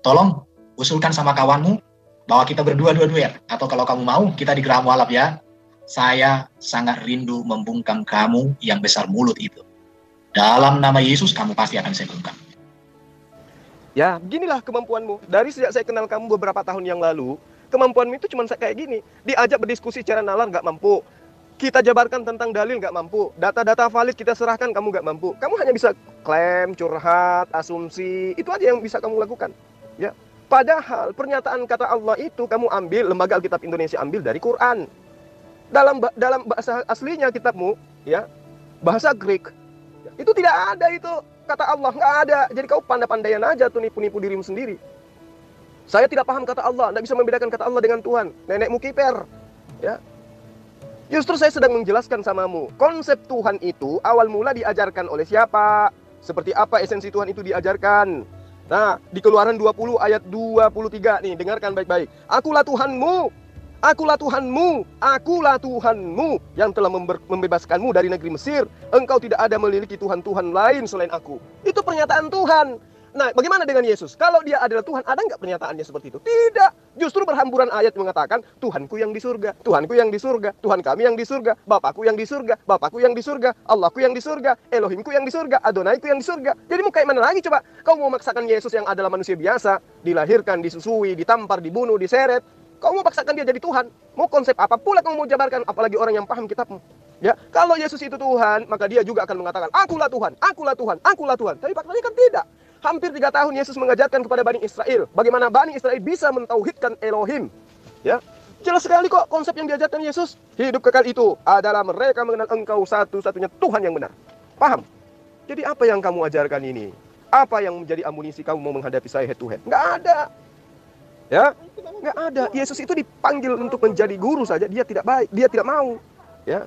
tolong usulkan sama kawanmu bahwa kita berdua duet, atau kalau kamu mau kita di Geraham Walap ya. Saya sangat rindu membungkam kamu yang besar mulut itu. Dalam nama Yesus kamu pasti akan saya bungkam.
Ya, beginilah kemampuanmu. Dari sejak saya kenal kamu beberapa tahun yang lalu, kemampuanmu itu cuma kayak gini. Diajak berdiskusi secara nalar nggak mampu. Kita jabarkan tentang dalil nggak mampu. Data-data valid kita serahkan kamu nggak mampu. Kamu hanya bisa klaim, curhat, asumsi. Itu aja yang bisa kamu lakukan. Ya. Padahal pernyataan kata Allah itu kamu ambil, Lembaga Alkitab Indonesia ambil dari Quran. Dalam bahasa aslinya kitabmu, ya, bahasa Greek, itu tidak ada itu kata Allah, nggak ada. Jadi kau pandai-pandaian aja tuh nipu-nipu dirimu sendiri. Saya tidak paham kata Allah, nggak bisa membedakan kata Allah dengan Tuhan. Nenekmu kiper, ya. Justru saya sedang menjelaskan samamu, konsep Tuhan itu awal mula diajarkan oleh siapa? Seperti apa esensi Tuhan itu diajarkan? Nah, di Keluaran 20 ayat 23 nih, dengarkan baik-baik. Akulah Tuhanmu, akulah Tuhanmu, akulah Tuhanmu yang telah membebaskanmu dari negeri Mesir. Engkau tidak ada memiliki Tuhan-Tuhan lain selain aku. Itu pernyataan Tuhan. Nah, bagaimana dengan Yesus? Kalau dia adalah Tuhan, ada nggak pernyataannya seperti itu? Tidak. Justru berhamburan ayat mengatakan, Tuhanku yang di surga, Tuhanku yang di surga, Tuhan kami yang di surga, Bapakku yang di surga, Bapakku yang di surga, Allahku yang di surga, Elohimku yang di surga, Adonaiku yang di surga. Jadi mau kayak mana lagi coba? Kau mau memaksakan Yesus yang adalah manusia biasa, dilahirkan, disusui, ditampar, dibunuh, diseret. Kau mau paksakan dia jadi Tuhan. Mau konsep apa pula kamu mau jabarkan, apalagi orang yang paham kitabmu. Ya, kalau Yesus itu Tuhan, maka dia juga akan mengatakan, akulah Tuhan, akulah Tuhan, akulah Tuhan. Tapi faktanya kan tidak. Hampir 3 tahun Yesus mengajarkan kepada Bani Israel bagaimana Bani Israel bisa mentauhidkan Elohim. Ya, jelas sekali kok konsep yang diajarkan Yesus. Hidup kekal itu adalah mereka mengenal Engkau satu-satunya Tuhan yang benar. Paham? Jadi apa yang kamu ajarkan ini? Apa yang menjadi amunisi kamu mau menghadapi saya head to head? Nggak ada. Ya, nggak ada. Yesus itu dipanggil untuk menjadi guru saja, dia tidak baik, dia tidak mau. Ya.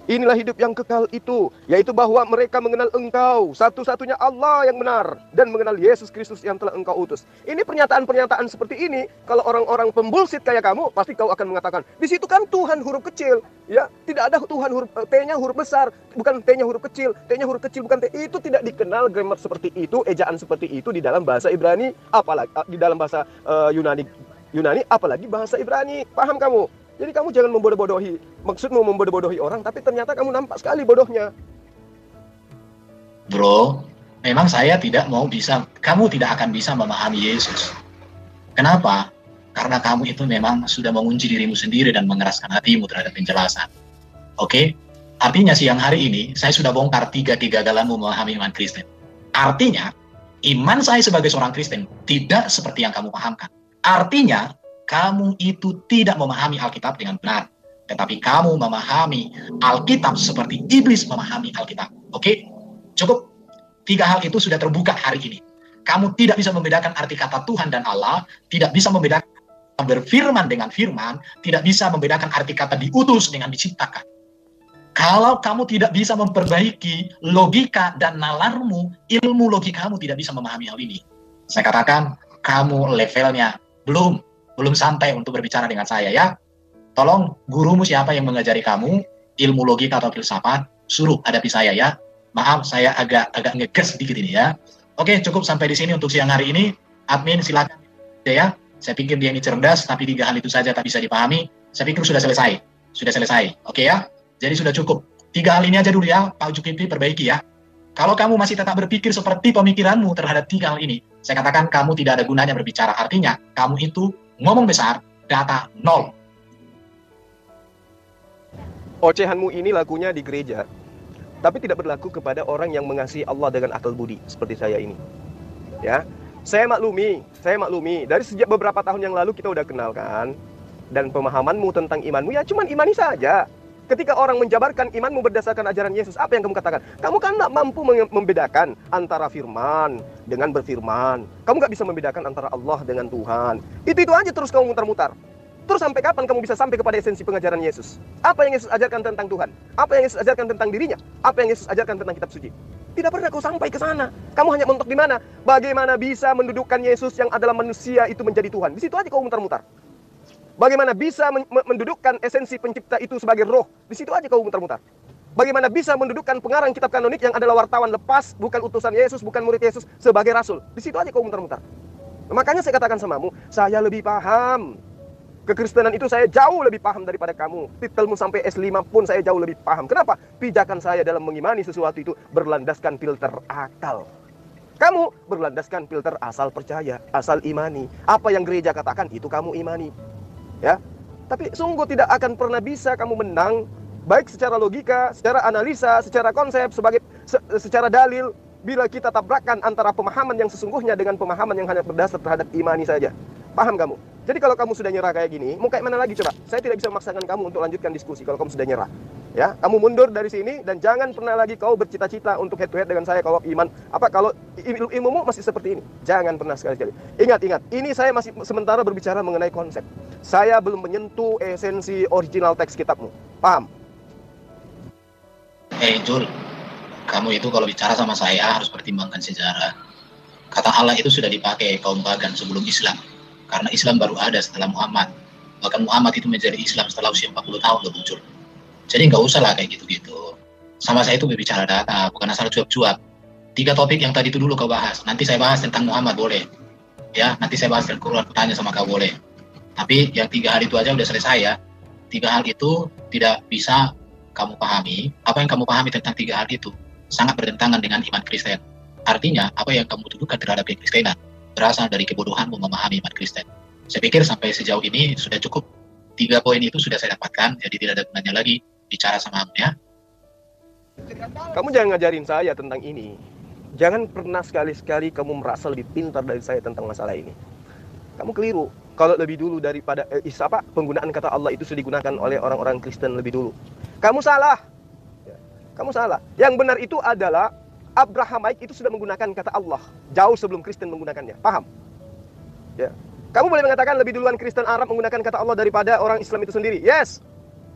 Inilah hidup yang kekal itu, yaitu bahwa mereka mengenal Engkau, satu-satunya Allah yang benar, dan mengenal Yesus Kristus yang telah Engkau utus. Ini pernyataan-pernyataan seperti ini, kalau orang-orang pembulsit kayak kamu, pasti kau akan mengatakan, di situ kan Tuhan huruf kecil, ya, tidak ada Tuhan huruf T-nya huruf besar, bukan T-nya huruf kecil, T-nya huruf kecil bukan T. Itu tidak dikenal grammar seperti itu, ejaan seperti itu di dalam bahasa Ibrani, apalagi di dalam bahasa Yunani, apalagi bahasa Ibrani. Paham kamu? Jadi kamu jangan membodoh-bodohi. Maksudmu membodoh-bodohi orang, tapi ternyata kamu nampak sekali bodohnya.
Bro, memang saya tidak mau bisa, kamu tidak akan bisa memahami Yesus. Kenapa? Karena kamu itu memang sudah mengunci dirimu sendiri dan mengeraskan hatimu terhadap penjelasan. Oke? Artinya siang hari ini, saya sudah bongkar 3 kegagalanmu memahami iman Kristen. Artinya, iman saya sebagai seorang Kristen tidak seperti yang kamu pahamkan. Artinya, kamu itu tidak memahami Alkitab dengan benar. Tetapi kamu memahami Alkitab seperti iblis memahami Alkitab. Oke? Cukup. 3 hal itu sudah terbuka hari ini. Kamu tidak bisa membedakan arti kata Tuhan dan Allah, tidak bisa membedakan berfirman dengan firman, tidak bisa membedakan arti kata diutus dengan diciptakan. Kalau kamu tidak bisa memperbaiki logika dan nalarmu, ilmu logikamu tidak bisa memahami hal ini. Saya katakan, kamu levelnya belum sampai untuk berbicara dengan saya ya. Tolong gurumu siapa yang mengajari kamu ilmu logika atau filsafat, suruh hadapi saya ya. Maaf, saya agak ngegas sedikit ini ya. Oke, cukup sampai di sini untuk siang hari ini. Admin silakan ya. Saya pikir dia ini cerdas, tapi 3 hal itu saja tak bisa dipahami. Saya pikir sudah selesai. Oke ya. Jadi sudah cukup. 3 hal ini aja dulu ya, Pak Zulkifli perbaiki ya. Kalau kamu masih tetap berpikir seperti pemikiranmu terhadap 3 hal ini, saya katakan kamu tidak ada gunanya berbicara. Artinya, kamu itu ngomong besar, data 0.
Ocehanmu ini lakunya di gereja, tapi tidak berlaku kepada orang yang mengasihi Allah dengan akal budi seperti saya ini. Ya, saya maklumi. Dari sejak beberapa tahun yang lalu kita udah kenal kan, dan pemahamanmu tentang imanmu ya cuman imani saja. Ketika orang menjabarkan imanmu berdasarkan ajaran Yesus, apa yang kamu katakan? Kamu kan tidak mampu membedakan antara firman dengan berfirman. Kamu nggak bisa membedakan antara Allah dengan Tuhan. Itu aja terus kamu mutar-mutar. Terus sampai kapan kamu bisa sampai kepada esensi pengajaran Yesus? Apa yang Yesus ajarkan tentang Tuhan? Apa yang Yesus ajarkan tentang dirinya? Apa yang Yesus ajarkan tentang kitab suci? Tidak pernah kau sampai ke sana. Kamu hanya mentok di mana? Bagaimana bisa mendudukkan Yesus yang adalah manusia itu menjadi Tuhan? Di situ aja kau mutar-mutar. Bagaimana bisa mendudukkan esensi pencipta itu sebagai roh? Di situ aja kau mutar-mutar. Bagaimana bisa mendudukkan pengarang kitab kanonik yang adalah wartawan lepas, bukan utusan Yesus, bukan murid Yesus, sebagai rasul? Di situ aja kau mutar-mutar. Makanya saya katakan samamu, saya lebih paham. Kekristenan itu saya jauh lebih paham daripada kamu. Titelmu sampai S5 pun saya jauh lebih paham. Kenapa? Pijakan saya dalam mengimani sesuatu itu berlandaskan filter akal. Kamu berlandaskan filter asal percaya, asal imani. Apa yang gereja katakan, itu kamu imani. Ya, tapi sungguh tidak akan pernah bisa kamu menang, baik secara logika, secara analisa, secara konsep, secara dalil, bila kita tabrakan antara pemahaman yang sesungguhnya dengan pemahaman yang hanya berdasar terhadap imani saja. Paham kamu? Jadi kalau kamu sudah nyerah kayak gini, mau kayak mana lagi coba? Saya tidak bisa memaksakan kamu untuk lanjutkan diskusi kalau kamu sudah nyerah. Ya, kamu mundur dari sini dan jangan pernah lagi kau bercita-cita untuk head to head dengan saya kalau iman kalau ilmumu masih seperti ini. Jangan pernah sekali-kali. Ingat, ini saya masih sementara berbicara mengenai konsep. Saya belum menyentuh esensi original teks kitabmu. Paham?
Jul, kamu itu kalau bicara sama saya harus pertimbangkan sejarah. Kata Allah itu sudah dipakai kaum pagan sebelum Islam. Karena Islam baru ada setelah Muhammad. Bahkan Muhammad itu menjadi Islam setelah usia 40 tahun udah muncul. Jadi nggak usah lah kayak gitu-gitu. Sama saya itu berbicara data, bukan asal cuap-cuap. 3 topik yang tadi itu dulu kau bahas. Nanti saya bahas tentang Muhammad boleh. Ya, nanti saya bahas tentang Quran, tanya sama kau boleh. Tapi yang 3 hal itu aja udah selesai ya. 3 hal itu tidak bisa kamu pahami. Apa yang kamu pahami tentang 3 hal itu sangat bertentangan dengan iman Kristen. Artinya, apa yang kamu tuduhkan terhadap kekristenan berasal dari kebodohanmu memahami iman Kristen. Saya pikir sampai sejauh ini sudah cukup. 3 poin itu sudah saya dapatkan, jadi tidak ada gunanya lagi bicara sama kamu ya.
Kamu jangan ngajarin saya tentang ini. Jangan pernah sekali-sekali kamu merasa lebih pintar dari saya tentang masalah ini. Kamu keliru. Kalau lebih dulu daripada penggunaan kata Allah itu sudah digunakan oleh orang-orang Kristen lebih dulu. Kamu salah. Kamu salah. Yang benar itu adalah Abrahamaik itu sudah menggunakan kata Allah jauh sebelum Kristen menggunakannya. Paham? Ya. Kamu boleh mengatakan lebih duluan Kristen Arab menggunakan kata Allah daripada orang Islam itu sendiri. Yes.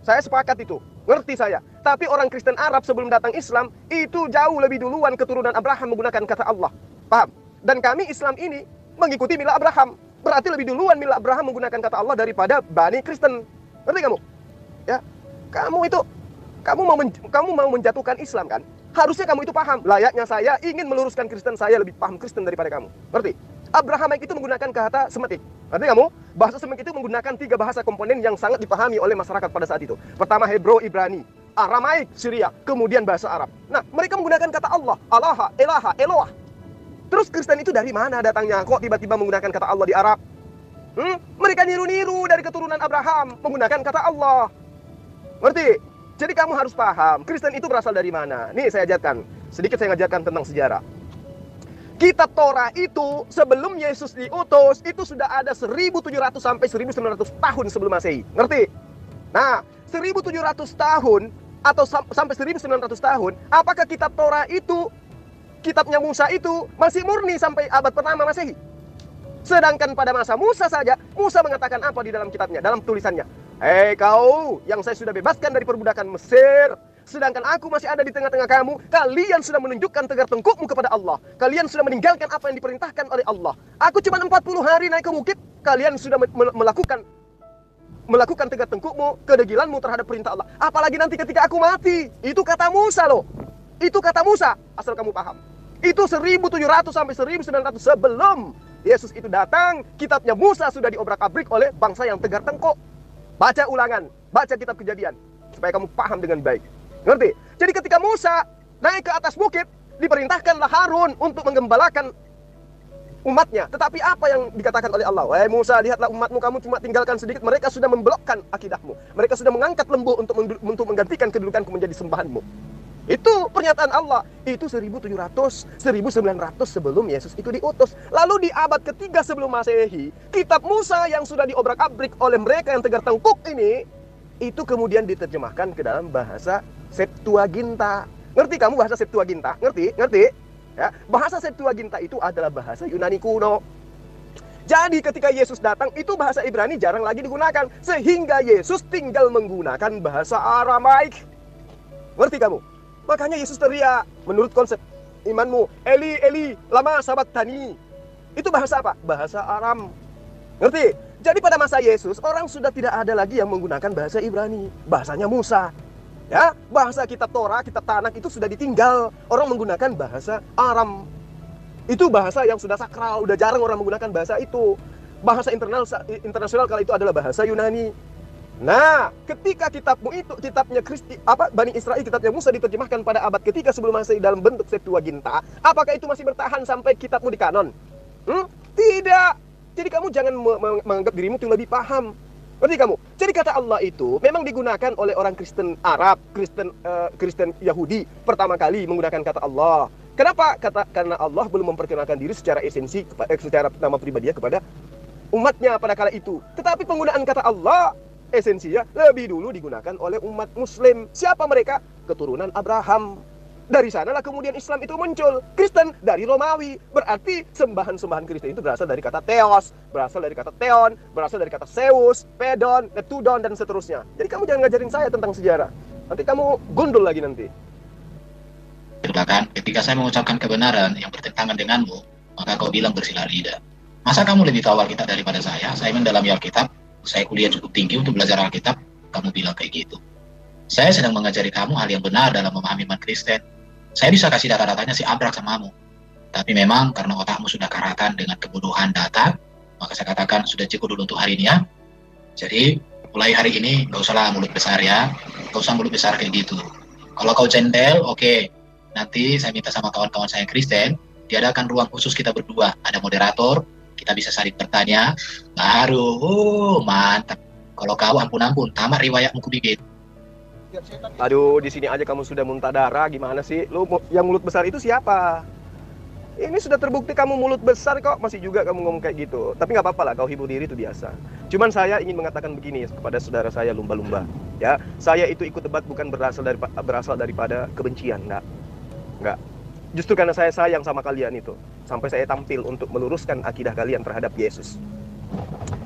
Saya sepakat itu. Ngerti saya. Tapi orang Kristen Arab sebelum datang Islam, itu jauh lebih duluan keturunan Abraham menggunakan kata Allah. Paham? Dan kami Islam ini mengikuti mila Abraham. Berarti lebih duluan mila Abraham menggunakan kata Allah daripada Bani Kristen. Ngerti kamu? Ya. Kamu mau menjatuhkan Islam kan? Harusnya kamu itu paham. Layaknya saya ingin meluruskan Kristen, saya lebih paham Kristen daripada kamu. Ngerti? Abrahamic itu menggunakan kata Semitik. Ngerti kamu? Bahasa Semitik itu menggunakan 3 bahasa komponen yang sangat dipahami oleh masyarakat pada saat itu. Pertama Hebrew, Ibrani, Aramaik, Syria, kemudian bahasa Arab. Nah, mereka menggunakan kata Allah, Allaha, Elaha, Eloah. Terus Kristen itu dari mana datangnya? Kok tiba-tiba menggunakan kata Allah di Arab? Mereka niru-niru dari keturunan Abraham menggunakan kata Allah. Ngerti? Jadi kamu harus paham, Kristen itu berasal dari mana? Nih saya ajarkan, sedikit saya ngajarkan tentang sejarah. Kitab Torah itu sebelum Yesus diutus, itu sudah ada 1700 sampai 1900 tahun sebelum Masehi. Ngerti? Nah, 1700 tahun atau sampai 1900 tahun, apakah kitab Torah itu, kitabnya Musa itu masih murni sampai abad pertama Masehi? Sedangkan pada masa Musa saja, Musa mengatakan apa di dalam kitabnya, dalam tulisannya? Hei kau yang saya sudah bebaskan dari perbudakan Mesir, sedangkan aku masih ada di tengah-tengah kamu, kalian sudah menunjukkan tegar tengkukmu kepada Allah. Kalian sudah meninggalkan apa yang diperintahkan oleh Allah. Aku cuma 40 hari naik ke bukit, kalian sudah melakukan tegar tengkukmu, kedegilanmu terhadap perintah Allah. Apalagi nanti ketika aku mati. Itu kata Musa loh. Itu kata Musa, asal kamu paham. Itu 1700 sampai 1900 sebelum Yesus itu datang, kitabnya Musa sudah diobrak-abrik oleh bangsa yang tegar tengkuk. Baca Ulangan, baca kitab Kejadian, supaya kamu paham dengan baik. Ngerti? Jadi ketika Musa naik ke atas bukit, diperintahkanlah Harun untuk menggembalakan umatnya. Tetapi apa yang dikatakan oleh Allah? Wahai Musa, lihatlah umatmu, kamu cuma tinggalkan sedikit. Mereka sudah memblokkan akidahmu. Mereka sudah mengangkat lembu untuk menggantikan kedudukanku menjadi sembahanmu. Itu pernyataan Allah. Itu 1700, 1900 sebelum Yesus itu diutus. Lalu di abad ketiga sebelum Masehi, kitab Musa yang sudah diobrak-abrik oleh mereka yang tegar tengkuk ini, itu kemudian diterjemahkan ke dalam bahasa Septuaginta. Ngerti kamu bahasa Septuaginta? Ngerti? Ngerti? Ya, bahasa Septuaginta itu adalah bahasa Yunani kuno. Jadi ketika Yesus datang, itu bahasa Ibrani jarang lagi digunakan. Sehingga Yesus tinggal menggunakan bahasa Aramaik. Ngerti kamu? Makanya Yesus teriak, menurut konsep imanmu, Eli, Eli, lama sabaqtani. Itu bahasa apa? Bahasa Aram. Ngerti? Jadi pada masa Yesus, orang sudah tidak ada lagi yang menggunakan bahasa Ibrani. Bahasanya Musa. Ya, bahasa kitab Torah, kitab Tanakh itu sudah ditinggal. Orang menggunakan bahasa Aram. Itu bahasa yang sudah sakral, udah jarang orang menggunakan bahasa itu. Bahasa internasional kala itu adalah bahasa Yunani. Nah, ketika kitabmu itu, kitabnya Bani Israel, kitabnya Musa diterjemahkan pada abad ketiga sebelum Masehi dalam bentuk Septuaginta, apakah itu masih bertahan sampai kitabmu di kanon? Tidak. Jadi kamu jangan menganggap dirimu itu lebih paham. Ngerti kamu? Jadi kata Allah itu memang digunakan oleh orang Kristen Arab, Kristen Yahudi pertama kali menggunakan kata Allah. Kenapa? Karena Allah belum memperkenalkan diri secara esensi, secara nama pribadinya kepada umatnya pada kala itu. Tetapi penggunaan kata Allah esensinya lebih dulu digunakan oleh umat Muslim. Siapa mereka? Keturunan Abraham. Dari sanalah kemudian Islam itu muncul. Kristen dari Romawi. Berarti sembahan-sembahan Kristen itu berasal dari kata Theos, berasal dari kata Theon, berasal dari kata Zeus, Pedon, Neptudon, dan seterusnya. Jadi kamu jangan ngajarin saya tentang sejarah. Nanti kamu gundul lagi nanti.
Bahkan ketika saya mengucapkan kebenaran yang bertentangan denganmu, maka kau bilang bersilah lidah. Masa kamu lebih tahu Alkitab daripada saya? Saya mendalami Alkitab. Saya kuliah cukup tinggi untuk belajar Alkitab, kamu bilang kayak gitu. Saya sedang mengajari kamu hal yang benar dalam memahami iman Kristen. Saya bisa kasih data-datanya si Abrak samamu. Tapi memang karena otakmu sudah karatan dengan kebodohan data, maka saya katakan sudah cukup dulu untuk hari ini ya. Jadi mulai hari ini gak usahlah mulut besar ya. Gak usah mulut besar kayak gitu. Kalau kau centel, oke. Nanti saya minta sama kawan-kawan saya Kristen, diadakan ruang khusus kita berdua. Ada moderator, kita bisa saling bertanya, baru, mantap. Kalau kau ampun-ampun, tamat riwayatmu kubibit.
Aduh, di sini aja kamu sudah muntah darah, gimana sih? Lu yang mulut besar itu siapa? Ini sudah terbukti kamu mulut besar kok, masih juga kamu ngomong kayak gitu. Tapi nggak apa-apa lah, kau hibur diri itu biasa. Cuman saya ingin mengatakan begini kepada saudara saya lumba-lumba. Ya, saya itu ikut debat bukan berasal daripada kebencian, enggak. Justru karena saya sayang sama kalian itu, sampai saya tampil untuk meluruskan akidah kalian terhadap Yesus.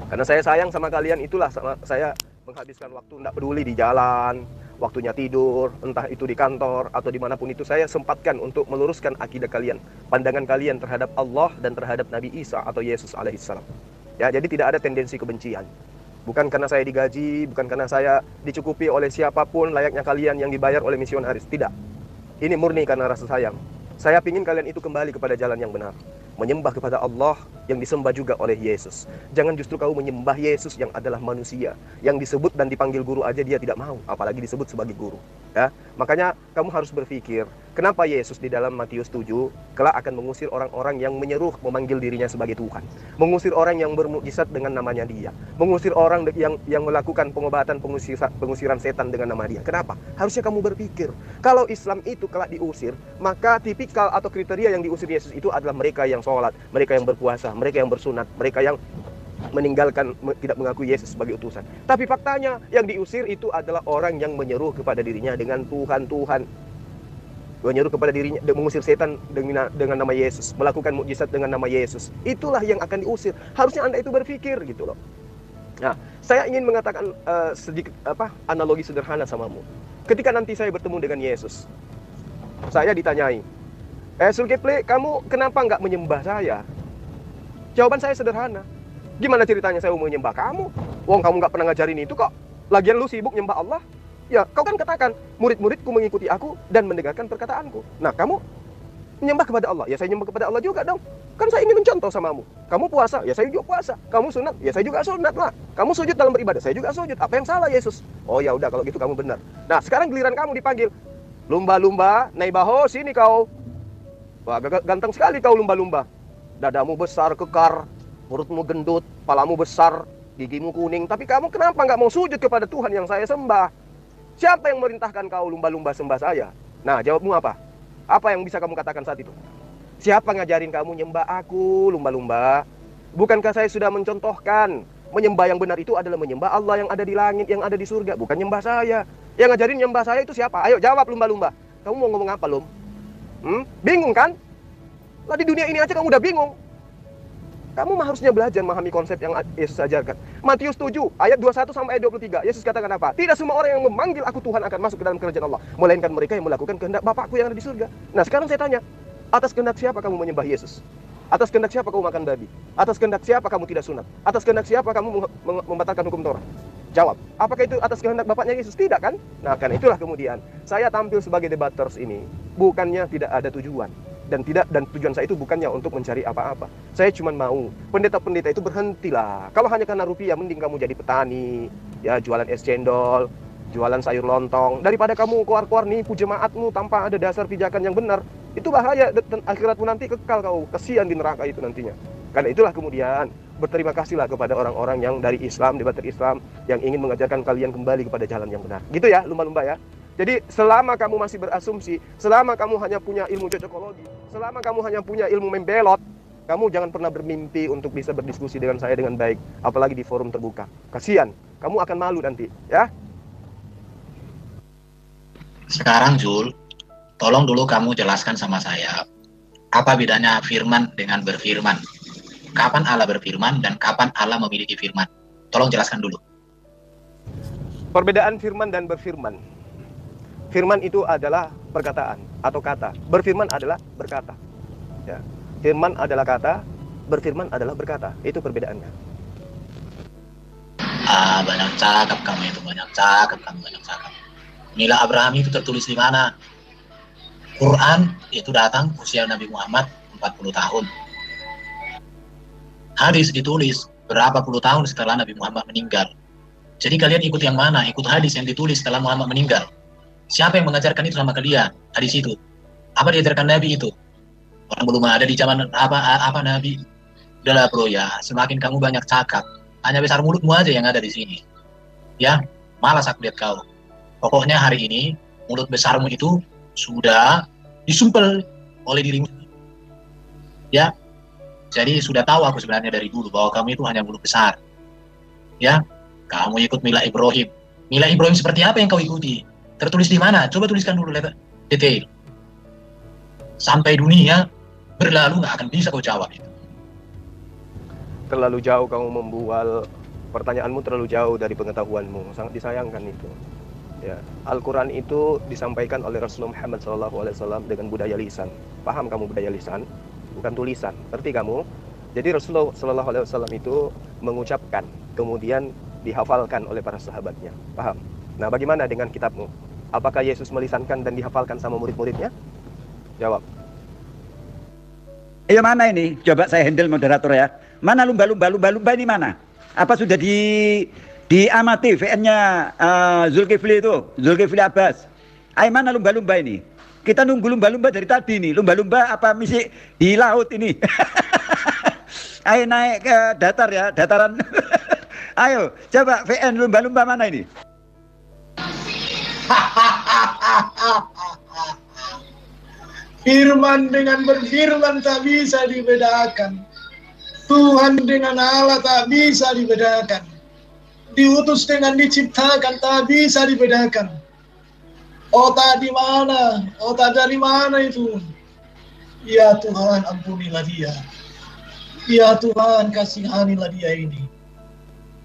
Karena saya sayang sama kalian, itulah saya menghabiskan waktu tidak peduli di jalan, waktunya tidur, entah itu di kantor atau dimanapun itu, saya sempatkan untuk meluruskan akidah kalian, pandangan kalian terhadap Allah dan terhadap Nabi Isa atau Yesus alaihissalam. Ya, jadi tidak ada tendensi kebencian. Bukan karena saya digaji, bukan karena saya dicukupi oleh siapapun layaknya kalian yang dibayar oleh misionaris. Tidak. Ini murni karena rasa sayang. Saya ingin kalian itu kembali kepada jalan yang benar, menyembah kepada Allah yang disembah juga oleh Yesus. Jangan justru kau menyembah Yesus yang adalah manusia, yang disebut dan dipanggil guru aja dia tidak mau, apalagi disebut sebagai guru. Ya, makanya kamu harus berpikir, kenapa Yesus di dalam Matius 7 kelak akan mengusir orang-orang yang menyeru memanggil dirinya sebagai Tuhan, mengusir orang yang bermukjizat dengan namanya Dia, mengusir orang yang melakukan pengobatan pengusiran setan dengan nama Dia. Kenapa? Harusnya kamu berpikir, kalau Islam itu kelak diusir, maka tipikal atau kriteria yang diusir Yesus itu adalah mereka yang sholat, mereka yang berpuasa, mereka yang bersunat, mereka yang meninggalkan, tidak mengakui Yesus sebagai utusan. Tapi faktanya yang diusir itu adalah orang yang menyeru kepada dirinya dengan Tuhan, menyeru kepada dirinya, mengusir setan dengan nama Yesus, melakukan mukjizat dengan nama Yesus. Itulah yang akan diusir. Harusnya Anda itu berpikir gitu loh. Nah, saya ingin mengatakan sedikit analogi sederhana samamu. Ketika nanti saya bertemu dengan Yesus, saya ditanyai, Zulkifli, kamu kenapa nggak menyembah saya? Jawaban saya sederhana. Gimana ceritanya saya mau menyembah kamu? Wong kamu nggak pernah ngajarin itu kok. Lagian lu sibuk nyembah Allah. Ya, kau kan katakan, murid-muridku mengikuti aku dan mendengarkan perkataanku. Nah, kamu menyembah kepada Allah. Ya, saya nyembah kepada Allah juga dong. Kan saya ingin mencontoh samamu. Kamu puasa, ya saya juga puasa. Kamu sunat, ya saya juga sunat lah. Kamu sujud dalam beribadah, saya juga sujud. Apa yang salah, Yesus? Oh ya udah, kalau gitu kamu benar. Nah, sekarang giliran kamu dipanggil. Lumba-lumba, naibaho, sini kau. Wah, ganteng sekali kau lumba-lumba. Dadamu besar, kekar. Perutmu gendut, palamu besar, gigimu kuning. Tapi kamu kenapa nggak mau sujud kepada Tuhan yang saya sembah? Siapa yang merintahkan kau lumba-lumba sembah saya? Nah, jawabmu apa? Apa yang bisa kamu katakan saat itu? Siapa ngajarin kamu nyembah aku, lumba-lumba? Bukankah saya sudah mencontohkan, menyembah yang benar itu adalah menyembah Allah yang ada di langit, yang ada di surga, bukan nyembah saya. Yang ngajarin nyembah saya itu siapa? Ayo jawab lumba-lumba. Kamu mau ngomong apa, Lum? Bingung kan? Lah di dunia ini aja kamu udah bingung. Kamu harusnya belajar memahami konsep yang Yesus ajarkan. Matius 7 ayat 21 sampai ayat 23. Yesus katakan apa? Tidak semua orang yang memanggil aku Tuhan akan masuk ke dalam kerajaan Allah, melainkan mereka yang melakukan kehendak Bapakku yang ada di surga. Nah, sekarang saya tanya, atas kehendak siapa kamu menyembah Yesus? Atas kehendak siapa kamu makan babi? Atas kehendak siapa kamu tidak sunat? Atas kehendak siapa kamu membatalkan hukum Taurat? Jawab, apakah itu atas kehendak Bapaknya Yesus? Tidak kan? Nah, karena itulah kemudian saya tampil sebagai debaters ini bukannya tidak ada tujuan. Dan tujuan saya itu bukannya untuk mencari apa-apa. Saya cuma mau pendeta-pendeta itu berhentilah. Kalau hanya karena rupiah, mending kamu jadi petani, ya jualan es cendol, jualan sayur lontong, daripada kamu keluar-keluar nipu jemaatmu tanpa ada dasar pijakan yang benar. Itu bahaya, dan akhiratmu nanti kekal kau, kesian di neraka itu nantinya. Karena itulah kemudian berterima kasihlah kepada orang-orang yang dari Islam, debater Islam, yang ingin mengajarkan kalian kembali kepada jalan yang benar. Gitu ya, lumba-lumba ya. Jadi selama kamu masih berasumsi, selama kamu hanya punya ilmu cocokologi, selama kamu hanya punya ilmu membelot, kamu jangan pernah bermimpi untuk bisa berdiskusi dengan saya dengan baik, apalagi di forum terbuka. Kasihan, kamu akan malu nanti, ya.
Sekarang Jul, tolong dulu kamu jelaskan sama saya, apa bedanya firman dengan berfirman? Kapan Allah berfirman dan kapan Allah memiliki firman? Tolong jelaskan dulu.
Perbedaan firman dan berfirman. Firman itu adalah perkataan atau kata. Berfirman adalah berkata. Ya. Firman adalah kata, berfirman adalah berkata. Itu perbedaannya.
Banyak cakap kamu itu, banyak cakap. Mila Abraham itu tertulis di mana? Quran itu datang usia Nabi Muhammad 40 tahun. Hadis ditulis berapa puluh tahun setelah Nabi Muhammad meninggal. Jadi kalian ikut yang mana? Ikut hadis yang ditulis setelah Muhammad meninggal. Siapa yang mengajarkan itu sama kalian? Hadis itu. Apa diajarkan Nabi itu? Orang belum ada di zaman apa Nabi. Udahlah bro ya, semakin kamu banyak cakap, hanya besar mulutmu aja yang ada di sini. Ya, malas aku lihat kau. Pokoknya hari ini mulut besarmu itu sudah disumpel oleh dirimu. Ya, jadi sudah tahu aku sebenarnya dari dulu bahwa kamu itu hanya mulut besar. Ya, kamu ikut Mila Ibrahim. Mila Ibrahim seperti apa yang kau ikuti? Tertulis di mana? Coba tuliskan dulu detail. Sampai dunia berlalu nggak akan bisa kau jawab itu.
terlalu jauh kamu membual pertanyaanmu, terlalu jauh dari pengetahuanmu. Sangat disayangkan itu. Ya, Al-Quran itu disampaikan oleh Rasulullah Muhammad SAW dengan budaya lisan. Paham kamu budaya lisan? Bukan tulisan. Ngerti kamu? Jadi Rasulullah SAW itu mengucapkan, kemudian dihafalkan oleh para sahabatnya. Paham? Nah, bagaimana dengan kitabmu? Apakah Yesus melisankan dan dihafalkan sama murid-muridnya? Jawab.
Ayo mana ini? Coba saya handle moderator ya. Mana lumba ini mana? Apa sudah diamati VN-nya Zulkifli itu, Zulkifli Abbas? Ayo mana lumba-lumba ini? Kita nunggu lumba-lumba dari tadi nih. Lumba-lumba apa misi di laut ini? Ayo naik ke datar ya, dataran. Ayo, coba VN lumba-lumba mana ini?
Firman dengan berfirman tak bisa dibedakan. Tuhan dengan Allah tak bisa dibedakan. Diutus dengan diciptakan tak bisa dibedakan. Otak di mana? Otak dari mana itu? Ya Tuhan, ampunilah dia. Ya Tuhan, kasihanilah dia ini.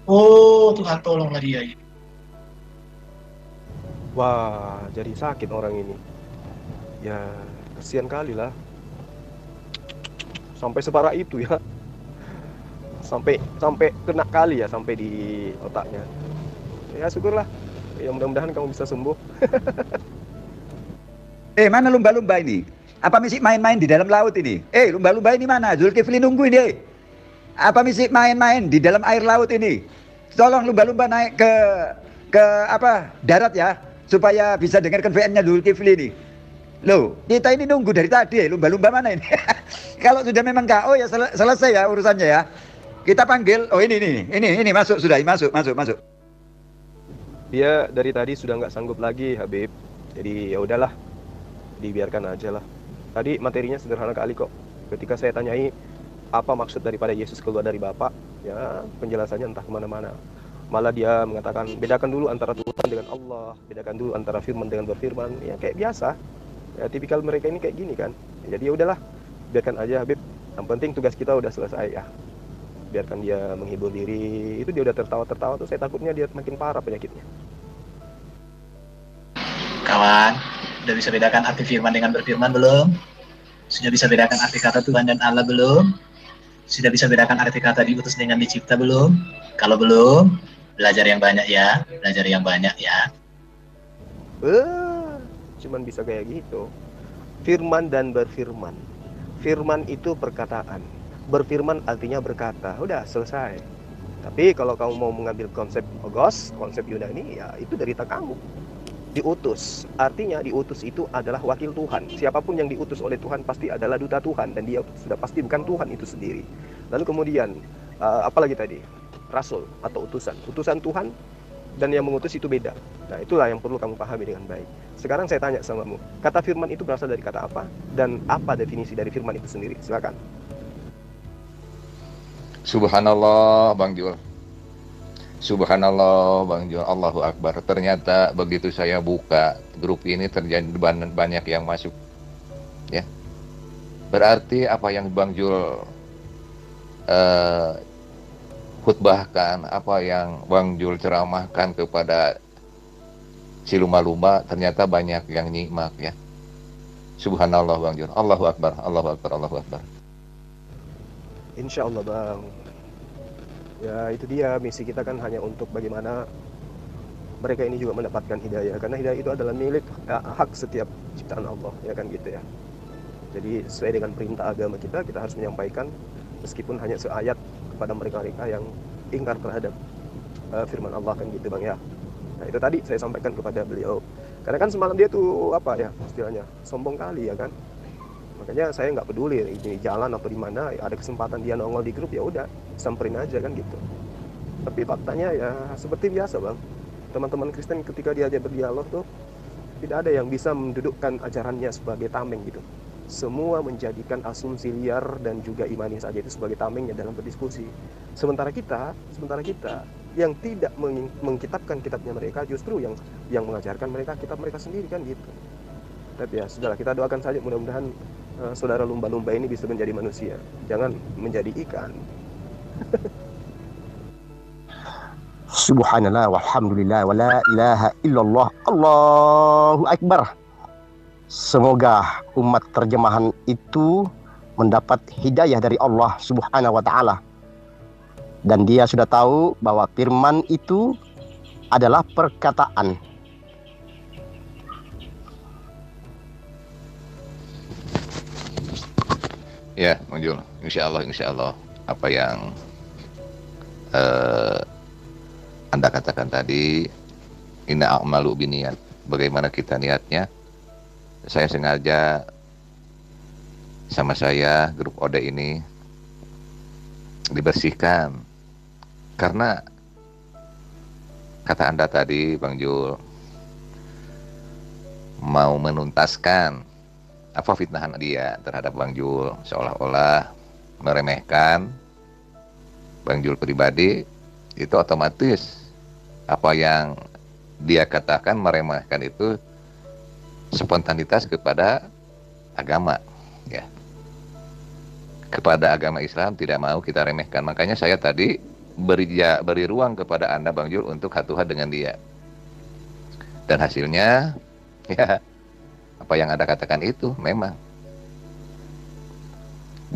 Oh Tuhan, tolonglah dia ini.
Wah, jadi sakit orang ini. Ya, kasihan kali lah. Sampai separah itu ya. Sampai kena kali ya, sampai di otaknya. Ya syukurlah. Ya mudah-mudahan kamu bisa sembuh.
Mana lumba-lumba ini? Apa misi main-main di dalam laut ini? Lumba-lumba ini mana? Zulkifli nunggu ini. Apa misi main-main di dalam air laut ini? Tolong lumba-lumba naik ke darat ya, supaya bisa dengarkan VN-nya Zulkifli ini. Loh, kita ini nunggu dari tadi, lumba-lumba mana ini? Kalau sudah memang KO ya selesai ya urusannya ya. Kita panggil, oh ini masuk sudah, masuk.
Dia dari tadi sudah nggak sanggup lagi, Habib. Jadi ya udahlah, dibiarkan aja lah. Tadi materinya sederhana kali kok. Ketika saya tanyai apa maksud daripada Yesus keluar dari Bapa, ya penjelasannya entah kemana-mana. Malah dia mengatakan bedakan dulu antara Tuhan dengan Allah, bedakan dulu antara firman dengan berfirman. Ya kayak biasa. Ya tipikal mereka ini kayak gini kan. Jadi ya udahlah, biarkan aja Habib. Yang penting tugas kita udah selesai ya. Biarkan dia menghibur diri. Itu dia udah tertawa-tertawa tuh, saya takutnya dia makin parah penyakitnya.
Kawan, udah bisa bedakan arti firman dengan berfirman belum? Sudah bisa bedakan arti kata Tuhan dan Allah belum? Sudah bisa bedakan arti kata diutus dengan dicipta belum? Kalau belum, belajar yang banyak ya. Belajar yang banyak ya.
Cuman bisa kayak gitu. Firman dan berfirman. Firman itu perkataan. Berfirman artinya berkata. Udah selesai. Tapi kalau kamu mau mengambil konsep Ogos, konsep Yunani, ya itu derita kamu. Diutus, artinya diutus itu adalah wakil Tuhan. Siapapun yang diutus oleh Tuhan pasti adalah duta Tuhan, dan dia sudah pasti bukan Tuhan itu sendiri. Lalu kemudian apalagi tadi, rasul atau utusan. Utusan Tuhan dan yang mengutus itu beda. Nah itulah yang perlu kamu pahami dengan baik. Sekarang saya tanya samamu, kata firman itu berasal dari kata apa, dan apa definisi dari firman itu sendiri? Silakan.
Subhanallah, Bang Jul. Subhanallah, Bang Jul, Allahu Akbar. Ternyata begitu saya buka grup ini terjadi banyak yang masuk. Ya. Berarti apa yang Bang Jul khutbahkan, apa yang Bang Jul ceramahkan kepada si lumba-lumba, ternyata banyak yang nyimak ya. Subhanallah, Bang Jul. Allahu Akbar, Allahu Akbar, Allahu Akbar.
Insya Allah Bang. Ya itu dia, misi kita kan hanya untuk bagaimana mereka ini juga mendapatkan hidayah. Karena hidayah itu adalah milik, hak setiap ciptaan Allah, ya kan gitu ya. Jadi sesuai dengan perintah agama kita harus menyampaikan meskipun hanya seayat kepada mereka-mereka yang ingkar terhadap firman Allah, kan gitu Bang ya. Nah itu tadi saya sampaikan kepada beliau. Karena kan semalam dia tuh apa ya istilahnya, sombong kali ya kan. Makanya saya nggak peduli di jalan atau di mana, ada kesempatan dia nongol di grup ya udah samperin aja kan gitu. Tapi faktanya ya seperti biasa Bang, teman-teman Kristen ketika dia berdialog tuh tidak ada yang bisa mendudukkan ajarannya sebagai tameng gitu. Semua menjadikan asumsi liar dan juga imani saja itu sebagai tamengnya dalam berdiskusi. Sementara kita yang tidak mengkitabkan kitabnya mereka, justru yang mengajarkan mereka kitab mereka sendiri kan gitu. Tapi ya sudahlah, kita doakan saja mudah-mudahan saudara lumba-lumba ini bisa menjadi manusia, jangan menjadi ikan.
Subhanallah walhamdulillah wa la ilaha illallah Allahu Akbar. Semoga umat terjemahan itu mendapat hidayah dari Allah Subhanahu wa taala. Dan dia sudah tahu bahwa firman itu adalah perkataan.
Ya, Bang Jul, insya Allah apa yang Anda katakan tadi, inna a'malu biniyat, bagaimana kita niatnya. Saya sengaja sama saya grup Ode ini dibersihkan karena kata Anda tadi, Bang Jul, mau menuntaskan apa fitnahan dia terhadap Bang Jul, seolah-olah meremehkan Bang Jul pribadi. Itu otomatis apa yang dia katakan meremehkan itu spontanitas kepada agama, ya, kepada agama Islam tidak mau kita remehkan. Makanya saya tadi beri ruang kepada Anda, Bang Jul, untuk hatuhan dengan dia. Dan hasilnya, ya, apa yang Anda katakan itu memang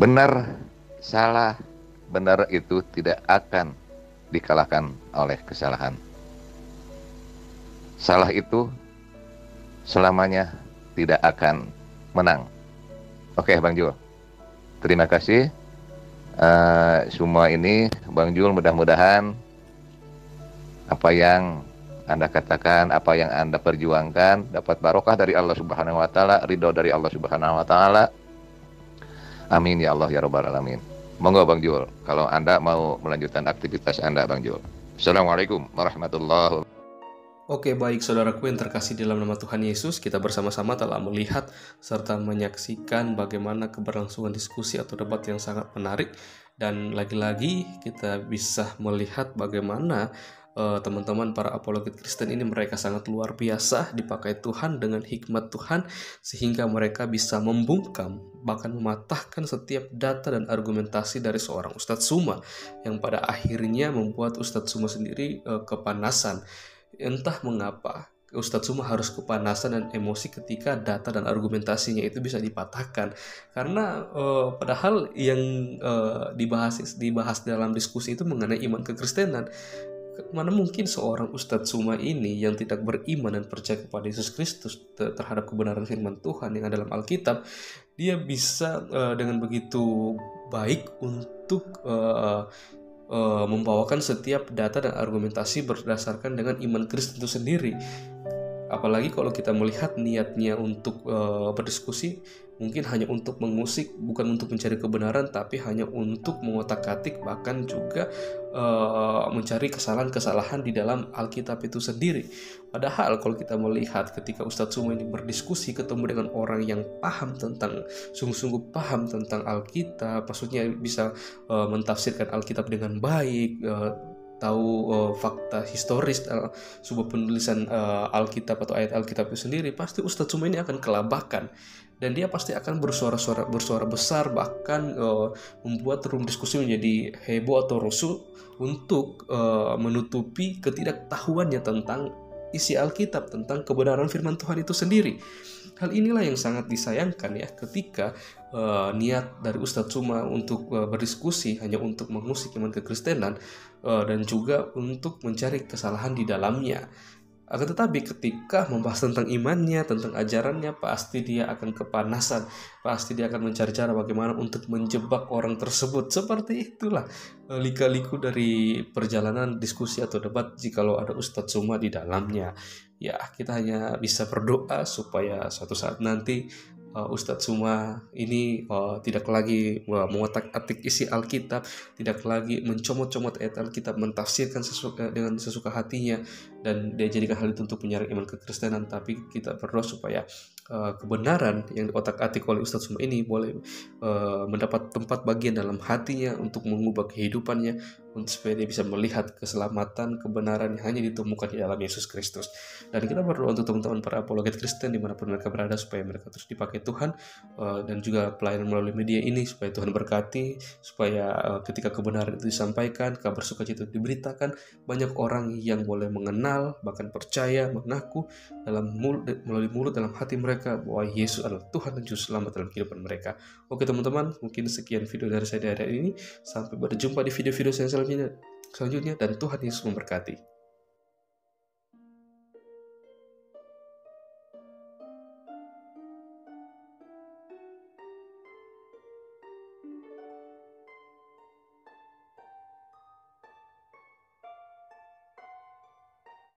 benar, salah, benar itu tidak akan dikalahkan oleh kesalahan. Salah itu selamanya tidak akan menang. Oke, Bang Jul, terima kasih. Semua ini, Bang Jul, mudah-mudahan apa yang Anda katakan, apa yang Anda perjuangkan dapat barokah dari Allah Subhanahu wa taala, ridho dari Allah Subhanahu wa taala. Amin ya Allah ya rabbal alamin. Monggo Bang Jul, kalau Anda mau melanjutkan aktivitas Anda, Bang Jul. Assalamualaikum warahmatullahi wabarakatuh.
Oke, baik saudaraku yang terkasih dalam nama Tuhan Yesus, kita bersama-sama telah melihat serta menyaksikan bagaimana keberlangsungan diskusi atau debat yang sangat menarik. Dan lagi-lagi kita bisa melihat bagaimana teman-teman para apologet Kristen ini mereka sangat luar biasa dipakai Tuhan dengan hikmat Tuhan sehingga mereka bisa membungkam bahkan mematahkan setiap data dan argumentasi dari seorang Ustadz Suma yang pada akhirnya membuat Ustadz Suma sendiri kepanasan. Entah mengapa Ustadz Suma harus kepanasan dan emosi ketika data dan argumentasinya itu bisa dipatahkan, karena padahal yang dibahas dalam diskusi itu mengenai iman kekristenan. Mana mungkin seorang Ustadz Suma ini yang tidak beriman dan percaya kepada Yesus Kristus terhadap kebenaran firman Tuhan yang ada dalam Alkitab, dia bisa dengan begitu baik untuk membawakan setiap data dan argumentasi berdasarkan dengan iman Kristen itu sendiri. Apalagi kalau kita melihat niatnya untuk berdiskusi mungkin hanya untuk mengusik, bukan untuk mencari kebenaran, tapi hanya untuk mengotak-atik, bahkan juga mencari kesalahan-kesalahan di dalam Alkitab itu sendiri. Padahal kalau kita melihat ketika Ustadz Suma ini berdiskusi ketemu dengan orang yang paham tentang, sungguh-sungguh paham tentang Alkitab, maksudnya bisa mentafsirkan Alkitab dengan baik, tahu fakta historis sebuah penulisan Alkitab atau ayat Alkitab itu sendiri, pasti Ustadz Suma ini akan kelabakan. Dan dia pasti akan bersuara besar, bahkan membuat room diskusi menjadi heboh atau rusuh untuk menutupi ketidaktahuannya tentang isi Alkitab, tentang kebenaran firman Tuhan itu sendiri. Hal inilah yang sangat disayangkan ya, ketika niat dari Ustadz Suma untuk berdiskusi hanya untuk mengusik iman kekristenan dan juga untuk mencari kesalahan di dalamnya. Akan tetapi ketika membahas tentang imannya, tentang ajarannya, pasti dia akan kepanasan, pasti dia akan mencari cara bagaimana untuk menjebak orang tersebut. Seperti itulah lika-liku dari perjalanan diskusi atau debat jikalau ada Ustadz Suma di dalamnya. Ya, kita hanya bisa berdoa supaya suatu saat nanti Ustadz Suma ini tidak lagi mengotak-atik isi Alkitab, tidak lagi mencomot-comot ayat Alkitab, mentafsirkan dengan sesuka hatinya, dan dia jadikan hal itu untuk menyerang iman kekristenan. Tapi kita berdoa supaya kebenaran yang diotak-atik oleh Ustadz Suma ini boleh mendapat tempat bagian dalam hatinya untuk mengubah kehidupannya, untuk supaya dia bisa melihat keselamatan, kebenaran yang hanya ditemukan di dalam Yesus Kristus. Dan kita berdoa untuk teman-teman para apologet Kristen dimanapun mereka berada, supaya mereka terus dipakai Tuhan, dan juga pelayanan melalui media ini, supaya Tuhan berkati, supaya ketika kebenaran itu disampaikan, kabar sukacita itu diberitakan, banyak orang yang boleh mengenal, bahkan percaya, mengaku melalui mulut dalam hati mereka bahwa Yesus adalah Tuhan dan Juru Selamat dalam kehidupan mereka. Oke teman-teman, mungkin sekian video dari saya di hari ini. Sampai berjumpa di video-video selanjutnya, dan Tuhan Yesus memberkati.